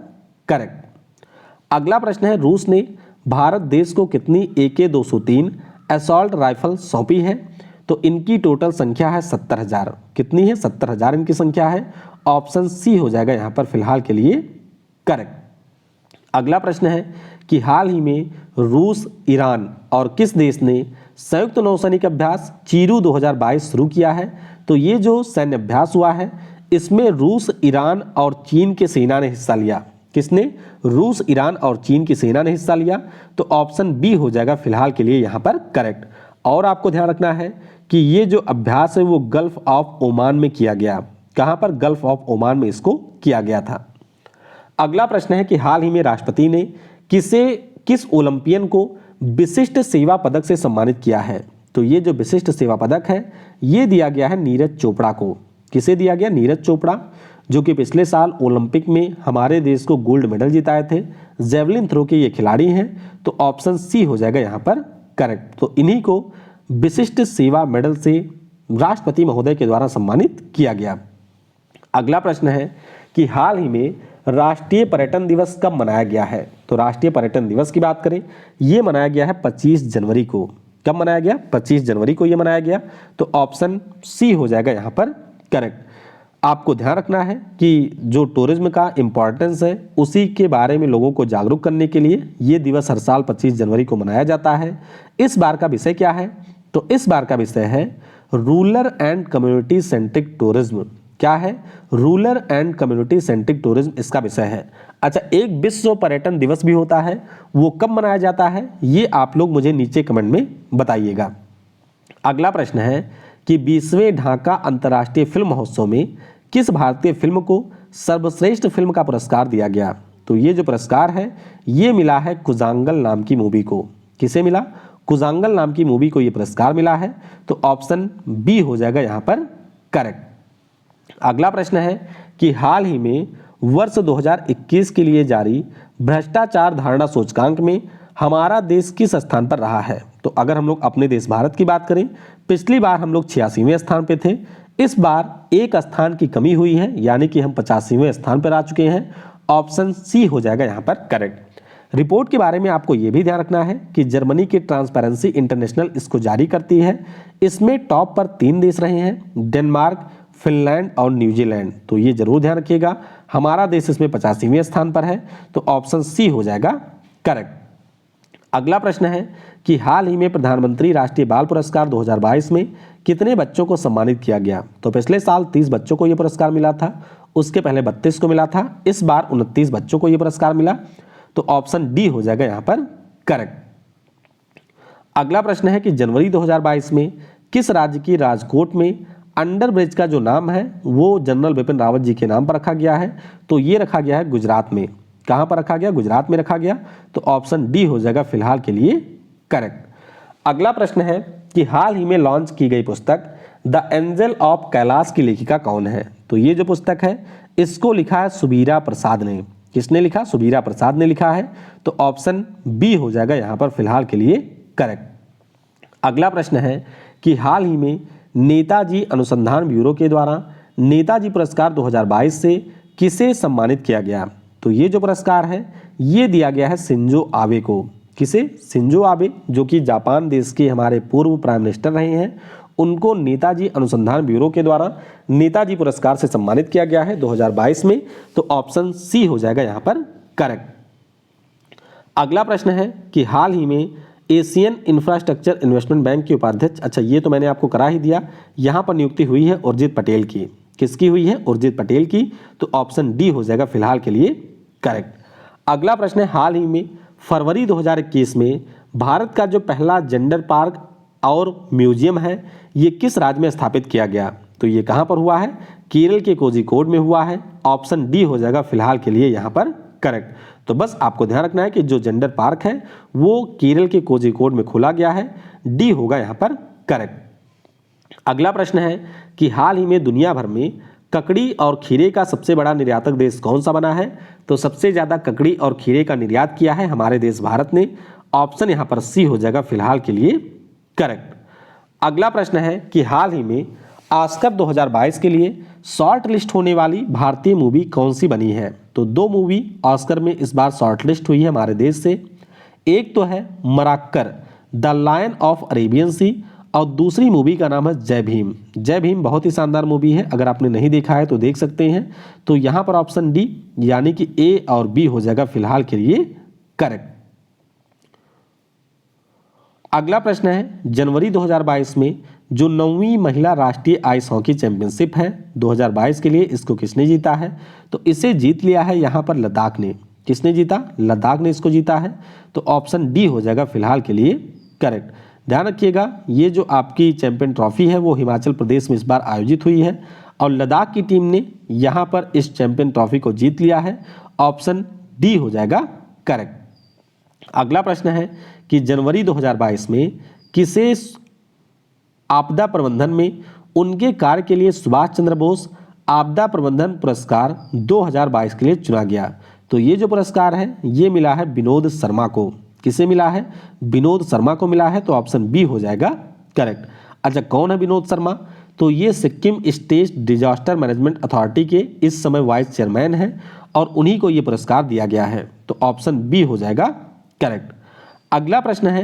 करेक्ट। अगला प्रश्न है रूस ने भारत देश को कितनी AK-203 असॉल्ट राइफल सौंपी है? तो इनकी टोटल संख्या है 70,000। कितनी है? 70,000 इनकी संख्या है। ऑप्शन सी हो जाएगा यहाँ पर फिलहाल के लिए करेक्ट। अगला प्रश्न है कि हाल ही में रूस, ईरान और किस देश ने संयुक्त नौसैनिक अभ्यास चीरू 2022 शुरू किया है? तो ये जो सैन्य अभ्यास हुआ है इसमें रूस, ईरान और चीन के सेना ने हिस्सा लिया। किसने? रूस, ईरान और चीन की सेना ने हिस्सा लिया। तो ऑप्शन बी हो जाएगा फिलहाल के लिए यहाँ पर करेक्ट। और आपको ध्यान रखना है कि ये जो अभ्यास है वो गल्फ ऑफ ओमान में किया गया। कहाँ पर? गल्फ ऑफ ओमान में इसको किया गया था। अगला प्रश्न है कि हाल ही में राष्ट्रपति ने किस ओलंपियन को विशिष्ट सेवा पदक से सम्मानित किया है? तो ये जो विशिष्ट सेवा पदक है ये दिया गया है नीरज चोपड़ा को। किसे दिया गया? नीरज चोपड़ा, जो कि पिछले साल ओलंपिक में हमारे देश को गोल्ड मेडल जिताए थे। जेवलिन थ्रो के ये खिलाड़ी हैं। तो ऑप्शन सी हो जाएगा यहाँ पर करेक्ट। तो इन्हीं को विशिष्ट सेवा मेडल से राष्ट्रपति महोदय के द्वारा सम्मानित किया गया। अगला प्रश्न है कि हाल ही में राष्ट्रीय पर्यटन दिवस कब मनाया गया है? तो राष्ट्रीय पर्यटन दिवस की बात करें ये मनाया गया है 25 जनवरी को। कब मनाया गया? 25 जनवरी को ये मनाया गया। तो ऑप्शन सी हो जाएगा यहाँ पर करेक्ट। आपको ध्यान रखना है कि जो टूरिज्म का इम्पोर्टेंस है उसी के बारे में लोगों को जागरूक करने के लिए ये दिवस हर साल 25 जनवरी को मनाया जाता है। इस बार का विषय क्या है? तो इस बार का विषय है rural and community centric tourism. क्या है? Rural and community centric tourism इसका विषय है। अच्छा, एक विश्व पर्यटन दिवस भी होता है, वो कब मनाया जाता है ये आप लोग मुझे नीचे कमेंट में बताइएगा। अगला प्रश्न है कि 20वें ढाका अंतर्राष्ट्रीय फिल्म महोत्सव में किस भारतीय फिल्म को सर्वश्रेष्ठ फिल्म का पुरस्कार दिया गया? तो ये जो पुरस्कार है ये मिला है कुजांगल नाम की मूवी को। किसे मिला? कुजांगल नाम की मूवी को ये पुरस्कार मिला है। तो ऑप्शन बी हो जाएगा यहाँ पर करेक्ट। अगला प्रश्न है कि हाल ही में वर्ष 2021 के लिए जारी भ्रष्टाचार धारणा सूचकांक में हमारा देश किस स्थान पर रहा है? तो अगर हम लोग अपने देश भारत की बात करें, पिछली बार हम लोग 86वें स्थान पे थे। इस बार एक स्थान की कमी हुई है, यानी कि हम 85वें स्थान पर आ चुके हैं। ऑप्शन सी हो जाएगा यहाँ पर करेक्ट। रिपोर्ट के बारे में आपको ये भी ध्यान रखना है कि जर्मनी की ट्रांसपेरेंसी इंटरनेशनल इसको जारी करती है। इसमें टॉप पर 3 देश रहे हैं, डेनमार्क, फिनलैंड और न्यूजीलैंड। तो ये जरूर ध्यान रखिएगा, हमारा देश इसमें 85वें स्थान पर है। तो ऑप्शन सी हो जाएगा करेक्ट। अगला प्रश्न है कि हाल ही में प्रधानमंत्री राष्ट्रीय बाल पुरस्कार 2022 में कितने बच्चों को सम्मानित किया गया? तो पिछले साल 30 बच्चों को ये पुरस्कार मिला था, उसके पहले 32 को मिला था, इस बार 29 बच्चों को ये पुरस्कार मिला। तो ऑप्शन डी हो जाएगा यहाँ पर करेक्ट। अगला प्रश्न है कि जनवरी 2022 में किस राज्य की राजकोट में अंडर ब्रिज का जो नाम है वो जनरल बिपिन रावत जी के नाम पर रखा गया है? तो ये रखा गया है गुजरात में। कहाँ पर रखा गया? गुजरात में रखा गया। तो ऑप्शन डी हो जाएगा फिलहाल के लिए करेक्ट। अगला प्रश्न है कि हाल ही में लॉन्च की गई पुस्तक द एंजल ऑफ कैलाश की लेखिका कौन है? तो ये जो पुस्तक है इसको लिखा है सुबीरा प्रसाद ने। किसने लिखा? सुबीरा प्रसाद ने लिखा है। तो ऑप्शन बी हो जाएगा यहाँ पर फिलहाल के लिए करेक्ट। अगला प्रश्न है कि हाल ही में नेताजी अनुसंधान ब्यूरो के द्वारा नेताजी पुरस्कार 2022 से किसे सम्मानित किया गया? तो ये जो पुरस्कार है ये दिया गया है शिंजो आबे को। किसे? शिंजो आबे, जो कि जापान देश के हमारे पूर्व प्राइम मिनिस्टर रहे हैं, उनको नेताजी अनुसंधान ब्यूरो के द्वारा नेताजी पुरस्कार से सम्मानित किया गया है 2022 में। तो ऑप्शन सी हो जाएगा यहाँ पर करेक्ट। अगला प्रश्न है कि हाल ही में एशियन इंफ्रास्ट्रक्चर इन्वेस्टमेंट बैंक के उपाध्यक्ष, अच्छा ये तो मैंने आपको करा ही दिया, यहाँ पर नियुक्ति हुई है उर्जित पटेल की। किसकी हुई है? उर्जित पटेल की। तो ऑप्शन डी हो जाएगा फिलहाल के लिए करेक्ट। अगला प्रश्न है हाल ही में फरवरी 2021 में भारत का जो पहला जेंडर पार्क और म्यूजियम है ये किस राज्य में स्थापित किया गया? तो ये कहाँ पर हुआ है? केरल के कोझिकोड में हुआ है। ऑप्शन डी हो जाएगा फिलहाल के लिए यहाँ पर करेक्ट। तो बस आपको ध्यान रखना है कि जो जेंडर पार्क है वो केरल के कोझिकोड में खोला गया है। डी होगा यहाँ पर करेक्ट। अगला प्रश्न है कि हाल ही में दुनिया भर में ककड़ी और खीरे का सबसे बड़ा निर्यातक देश कौन सा बना है? तो सबसे ज़्यादा ककड़ी और खीरे का निर्यात किया है हमारे देश भारत ने। ऑप्शन यहाँ पर सी हो जाएगा फिलहाल के लिए करेक्ट। अगला प्रश्न है कि हाल ही में ऑस्कर 2022 के लिए शॉर्ट लिस्ट होने वाली भारतीय मूवी कौन सी बनी है? तो दो मूवी ऑस्कर में इस बार शॉर्ट लिस्ट हुई है हमारे देश से। एक तो है Marakkar the lion of Arabian सी और दूसरी मूवी का नाम है जय भीम। जय भीम बहुत ही शानदार मूवी है, अगर आपने नहीं देखा है तो देख सकते हैं। तो यहाँ पर ऑप्शन डी यानी कि ए और बी हो जाएगा फिलहाल के लिए करेक्ट। अगला प्रश्न है जनवरी 2022 में जो 9वीं महिला राष्ट्रीय आइस हॉकी चैंपियनशिप है 2022 के लिए, इसको किसने जीता है? तो इसे जीत लिया है यहाँ पर लद्दाख ने। किसने जीता? लद्दाख ने इसको जीता है। तो ऑप्शन डी हो जाएगा फिलहाल के लिए करेक्ट। ध्यान रखिएगा ये जो आपकी चैंपियन ट्रॉफी है वो हिमाचल प्रदेश में इस बार आयोजित हुई है और लद्दाख की टीम ने यहाँ पर इस चैंपियन ट्रॉफी को जीत लिया है। ऑप्शन डी हो जाएगा करेक्ट। अगला प्रश्न है कि जनवरी 2022 में किसे आपदा प्रबंधन में उनके कार्य के लिए सुभाष चंद्र बोस आपदा प्रबंधन पुरस्कार 2022 के लिए चुना गया? तो ये जो पुरस्कार है ये मिला है विनोद शर्मा को। किसे मिला है? विनोद शर्मा को मिला है। तो ऑप्शन बी हो जाएगा करेक्ट। अच्छा कौन है विनोद शर्मा? तो ये Sikkim state disaster management authority के इस समय वाइस चेयरमैन हैं और उन्हीं को ये पुरस्कार दिया गया है। तो ऑप्शन बी हो जाएगा करेक्ट। अगला प्रश्न है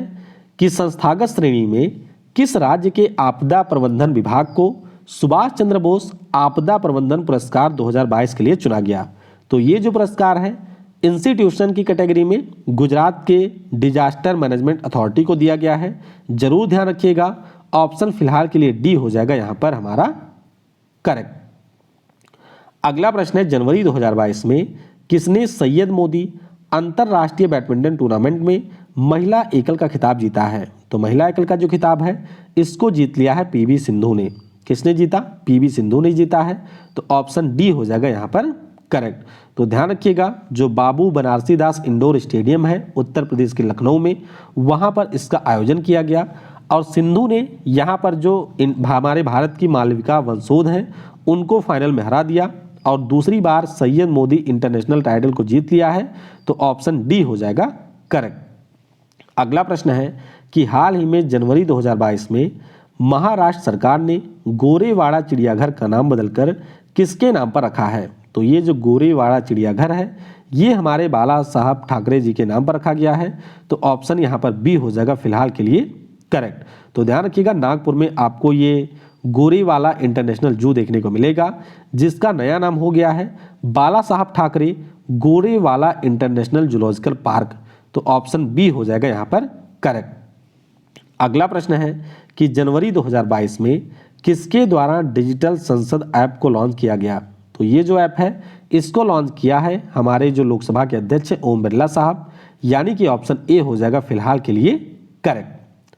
कि संस्थागत श्रेणी में किस राज्य के आपदा प्रबंधन विभाग को सुभाष चंद्र बोस आपदा प्रबंधन पुरस्कार 2022 के लिए चुना गया? तो ये जो पुरस्कार है इंस्टीट्यूशन की कैटेगरी में गुजरात के डिजास्टर मैनेजमेंट अथॉरिटी को दिया गया है। जरूर ध्यान रखिएगा ऑप्शन फिलहाल के लिए डी हो जाएगा यहाँ पर हमारा करेक्ट। अगला प्रश्न है जनवरी 2022 में किसने सैयद मोदी अंतरराष्ट्रीय बैडमिंटन टूर्नामेंट में महिला एकल का खिताब जीता है? तो महिला एकल का जो खिताब है इसको जीत लिया है पीवी सिंधु ने। किसने जीता? पीवी सिंधु ने जीता है। तो ऑप्शन डी हो जाएगा यहाँ पर करेक्ट। तो ध्यान रखिएगा जो बाबू बनारसी दास इंडोर स्टेडियम है उत्तर प्रदेश के लखनऊ में, वहाँ पर इसका आयोजन किया गया और सिंधु ने यहाँ पर जो हमारे भारत की मालविका वंशोध हैं उनको फाइनल में हरा दिया और दूसरी बार सैयद मोदी इंटरनेशनल टाइटल को जीत लिया है। तो ऑप्शन डी हो जाएगा करेक्ट। अगला प्रश्न है कि हाल ही में जनवरी 2022 में महाराष्ट्र सरकार ने गोरेवाड़ा चिड़ियाघर का नाम बदलकर किसके नाम पर रखा है? तो ये जो गोरेवाड़ा चिड़ियाघर है ये हमारे बाला साहब ठाकरे जी के नाम पर रखा गया है। तो ऑप्शन यहाँ पर बी हो जाएगा फिलहाल के लिए करेक्ट। तो ध्यान रखिएगा नागपुर में आपको ये गोरेवाला इंटरनेशनल जू देखने को मिलेगा जिसका नया नाम हो गया है बाला साहब Thackeray Gorewala international zoological park. तो ऑप्शन बी हो जाएगा यहाँ पर करेक्ट। अगला प्रश्न है कि जनवरी 2022 में किसके द्वारा डिजिटल संसद ऐप को लॉन्च किया गया? तो ये जो ऐप है इसको लॉन्च किया है हमारे जो लोकसभा के अध्यक्ष हैं ओम बिरला साहब, यानी कि ऑप्शन ए हो जाएगा फिलहाल के लिए करेक्ट।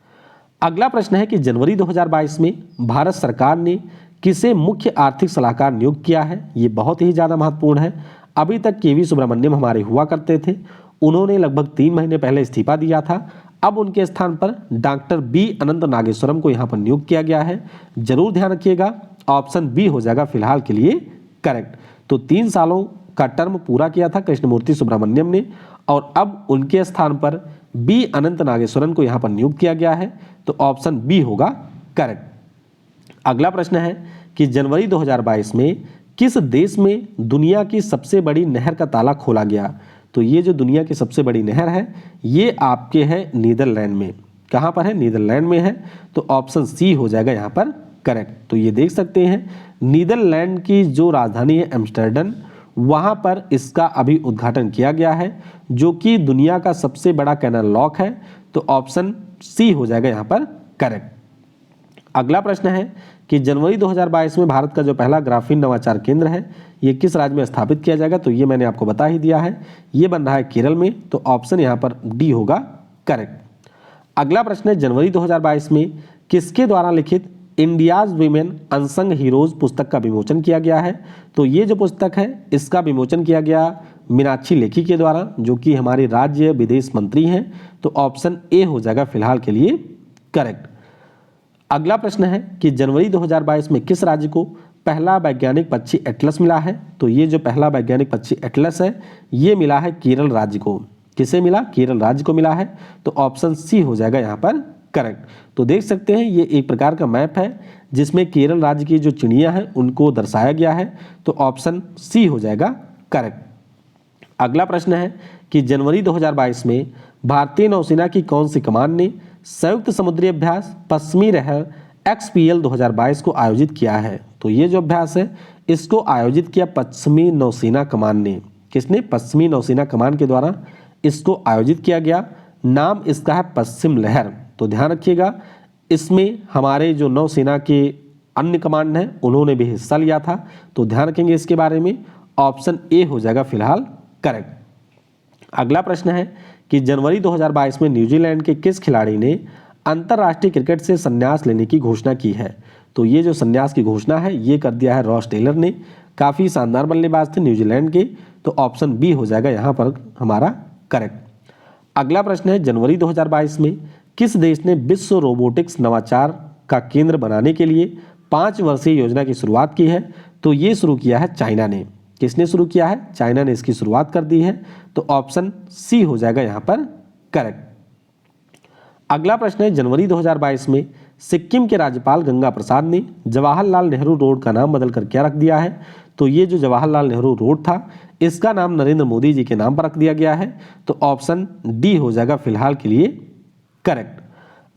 अगला प्रश्न है कि जनवरी 2022 में भारत सरकार ने किसे मुख्य आर्थिक सलाहकार नियुक्त किया है। ये बहुत ही ज़्यादा महत्वपूर्ण है। अभी तक केवी सुब्रमण्यम हमारे हुआ करते थे, उन्होंने लगभग 3 महीने पहले इस्तीफा दिया था। अब उनके स्थान पर डॉक्टर बी अनंत नागेश्वरम को यहाँ पर नियुक्त किया गया है। जरूर ध्यान रखिएगा, ऑप्शन बी हो जाएगा फिलहाल के लिए करेक्ट। तो 3 सालों का टर्म पूरा किया था कृष्णमूर्ति सुब्रमण्यम ने, और अब उनके स्थान पर बी अनंत नागेश्वरन को यहाँ पर नियुक्त किया गया है। तो ऑप्शन बी होगा करेक्ट। अगला प्रश्न है कि जनवरी 2022 में किस देश में दुनिया की सबसे बड़ी नहर का ताला खोला गया। तो ये जो दुनिया की सबसे बड़ी नहर है ये आपके है नीदरलैंड में। कहाँ पर है? नीदरलैंड में है। तो ऑप्शन सी हो जाएगा यहाँ पर करेक्ट। तो ये देख सकते हैं नीदरलैंड की जो राजधानी है एम्स्टर्डम, वहाँ पर इसका अभी उद्घाटन किया गया है, जो कि दुनिया का सबसे बड़ा कैनाल लॉक है। तो ऑप्शन सी हो जाएगा यहाँ पर करेक्ट। अगला प्रश्न है कि जनवरी 2022 में भारत का जो पहला ग्राफीन नवाचार केंद्र है ये किस राज्य में स्थापित किया जाएगा। तो ये मैंने आपको बता ही दिया है, ये बन रहा है केरल में। तो ऑप्शन यहाँ पर डी होगा करेक्ट। अगला प्रश्न है जनवरी 2022 में किसके द्वारा लिखित इंडियाज वीमेन अनसंग हीरोज पुस्तक का विमोचन किया गया है। तो ये जो पुस्तक है इसका विमोचन किया गया मीनाक्षी लेखी के द्वारा, जो कि हमारे राज्य विदेश मंत्री हैं। तो ऑप्शन ए हो जाएगा फिलहाल के लिए करेक्ट। अगला प्रश्न है कि जनवरी 2022 में किस राज्य को पहला वैज्ञानिक पक्षी एटलस मिला है। तो ये जो पहला वैज्ञानिक पक्षी एटलस है ये मिला है केरल राज्य को। किसे मिला? केरल राज्य को मिला है। तो ऑप्शन सी हो जाएगा यहाँ पर करेक्ट। तो देख सकते हैं ये एक प्रकार का मैप है जिसमें केरल राज्य की जो चिड़ियाँ हैं उनको दर्शाया गया है। तो ऑप्शन सी हो जाएगा करेक्ट। अगला प्रश्न है कि जनवरी 2022 में भारतीय नौसेना की कौन सी कमान ने संयुक्त समुद्री अभ्यास पश्चिमी रहर XPL 2022 को आयोजित किया है। तो ये जो अभ्यास है इसको आयोजित किया पश्चिमी नौसेना कमान ने। किसने? पश्चिमी नौसेना कमान के द्वारा इसको आयोजित किया गया। नाम इसका है पश्चिम लहर। तो ध्यान रखिएगा, इसमें हमारे जो नौसेना के अन्य कमांड हैं उन्होंने भी हिस्सा लिया था। तो ध्यान रखेंगे इसके बारे में। ऑप्शन ए हो जाएगा फिलहाल करेक्ट। अगला प्रश्न है कि जनवरी 2022 में न्यूजीलैंड के किस खिलाड़ी ने अंतर्राष्ट्रीय क्रिकेट से संन्यास लेने की घोषणा की है। तो ये जो संन्यास की घोषणा है ये कर दिया है रॉस टेलर ने। काफ़ी शानदार बल्लेबाज थे न्यूजीलैंड के। तो ऑप्शन बी हो जाएगा यहाँ पर हमारा करेक्ट। अगला प्रश्न है जनवरी 2022 में किस देश ने विश्व रोबोटिक्स नवाचार का केंद्र बनाने के लिए 5 वर्षीय योजना की शुरुआत की है। तो ये शुरू किया है चाइना ने। किसने शुरू किया है? चाइना ने इसकी शुरुआत कर दी है। तो ऑप्शन सी हो जाएगा यहाँ पर करेक्ट। अगला प्रश्न है जनवरी 2022 में सिक्किम के राज्यपाल गंगा प्रसाद ने जवाहरलाल नेहरू रोड का नाम बदलकर क्या रख दिया है। तो ये जो जवाहरलाल नेहरू रोड था इसका नाम नरेंद्र मोदी जी के नाम पर रख दिया गया है। तो ऑप्शन डी हो जाएगा फिलहाल के लिए करेक्ट।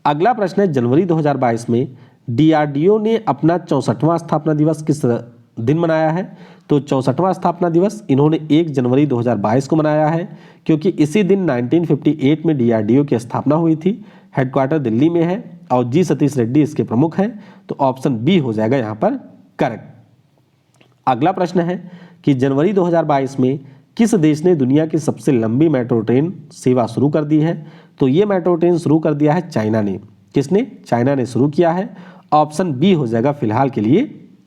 अगला प्रश्न है जनवरी 2022 में DRDO ने अपना 64वां स्थापना दिवस किस दिन मनाया है। तो 64वां स्थापना दिवस इन्होंने 1 जनवरी 2022 को मनाया है, क्योंकि इसी दिन 1958 में DRDO की स्थापना हुई थी। हेडक्वार्टर दिल्ली में है और जी सतीश रेड्डी इसके प्रमुख हैं। तो ऑप्शन बी हो जाएगा यहाँ पर करेक्ट। अगला प्रश्न है कि जनवरी 2022 में किस देश ने दुनिया की सबसे लंबी मेट्रो ट्रेन सेवा शुरू कर दी है। तो ये मेट्रो ट्रेन शुरू कर दिया है चाइना ने। किसने? चाइना ने शुरू किया है। ऑप्शन बी हो जाएगा फिलहाल के लिए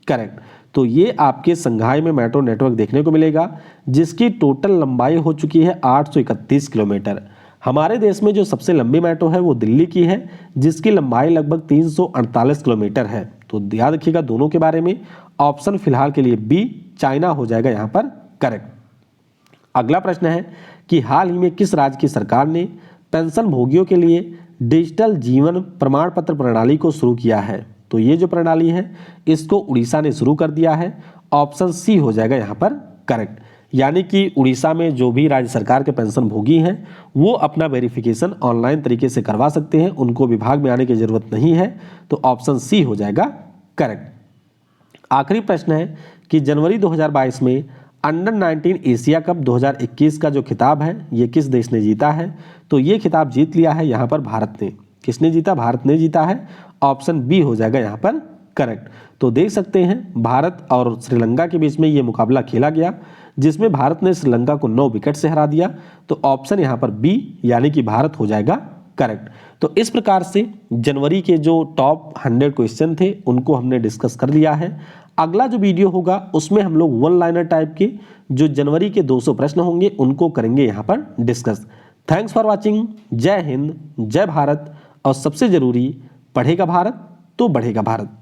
करेक्ट। तो ये आपके संघाई में मेट्रो नेटवर्क देखने को मिलेगा जिसकी टोटल लंबाई हो चुकी है 831 किलोमीटर। हमारे देश में जो सबसे लंबी मेट्रो है वो दिल्ली की है जिसकी लंबाई लगभग 348 किलोमीटर है। तो याद रखिएगा दोनों के बारे में। ऑप्शन फिलहाल के लिए बी चाइना हो जाएगा यहाँ पर करेक्ट। अगला प्रश्न है कि हाल ही में किस राज्य की सरकार ने पेंशन भोगियों के लिए डिजिटल जीवन प्रमाण पत्र प्रणाली को शुरू किया है। तो ये जो प्रणाली है इसको उड़ीसा ने शुरू कर दिया है। ऑप्शन सी हो जाएगा यहाँ पर करेक्ट। यानी कि उड़ीसा में जो भी राज्य सरकार के पेंशन भोगी हैं वो अपना वेरिफिकेशन ऑनलाइन तरीके से करवा सकते हैं, उनको विभाग में आने की जरूरत नहीं है। तो ऑप्शन सी हो जाएगा करेक्ट। आखिरी प्रश्न है कि जनवरी 2022 में अंडर 19 एशिया कप 2021 का जो खिताब है ये किस देश ने जीता है। तो ये खिताब जीत लिया है यहाँ पर भारत ने। किसने जीता? भारत ने जीता है। ऑप्शन बी हो जाएगा यहाँ पर करेक्ट। तो देख सकते हैं भारत और श्रीलंका के बीच में ये मुकाबला खेला गया, जिसमें भारत ने श्रीलंका को 9 विकेट से हरा दिया। तो ऑप्शन यहाँ पर बी यानी कि भारत हो जाएगा करेक्ट। तो इस प्रकार से जनवरी के जो टॉप 100 क्वेश्चन थे उनको हमने डिस्कस कर लिया है। अगला जो वीडियो होगा उसमें हम लोग वन लाइनर टाइप के जो जनवरी के 200 प्रश्न होंगे उनको करेंगे यहाँ पर डिस्कस। Thanks for watching. जय हिंद, जय भारत, और सबसे जरूरी, पढ़ेगा भारत तो बढ़ेगा भारत।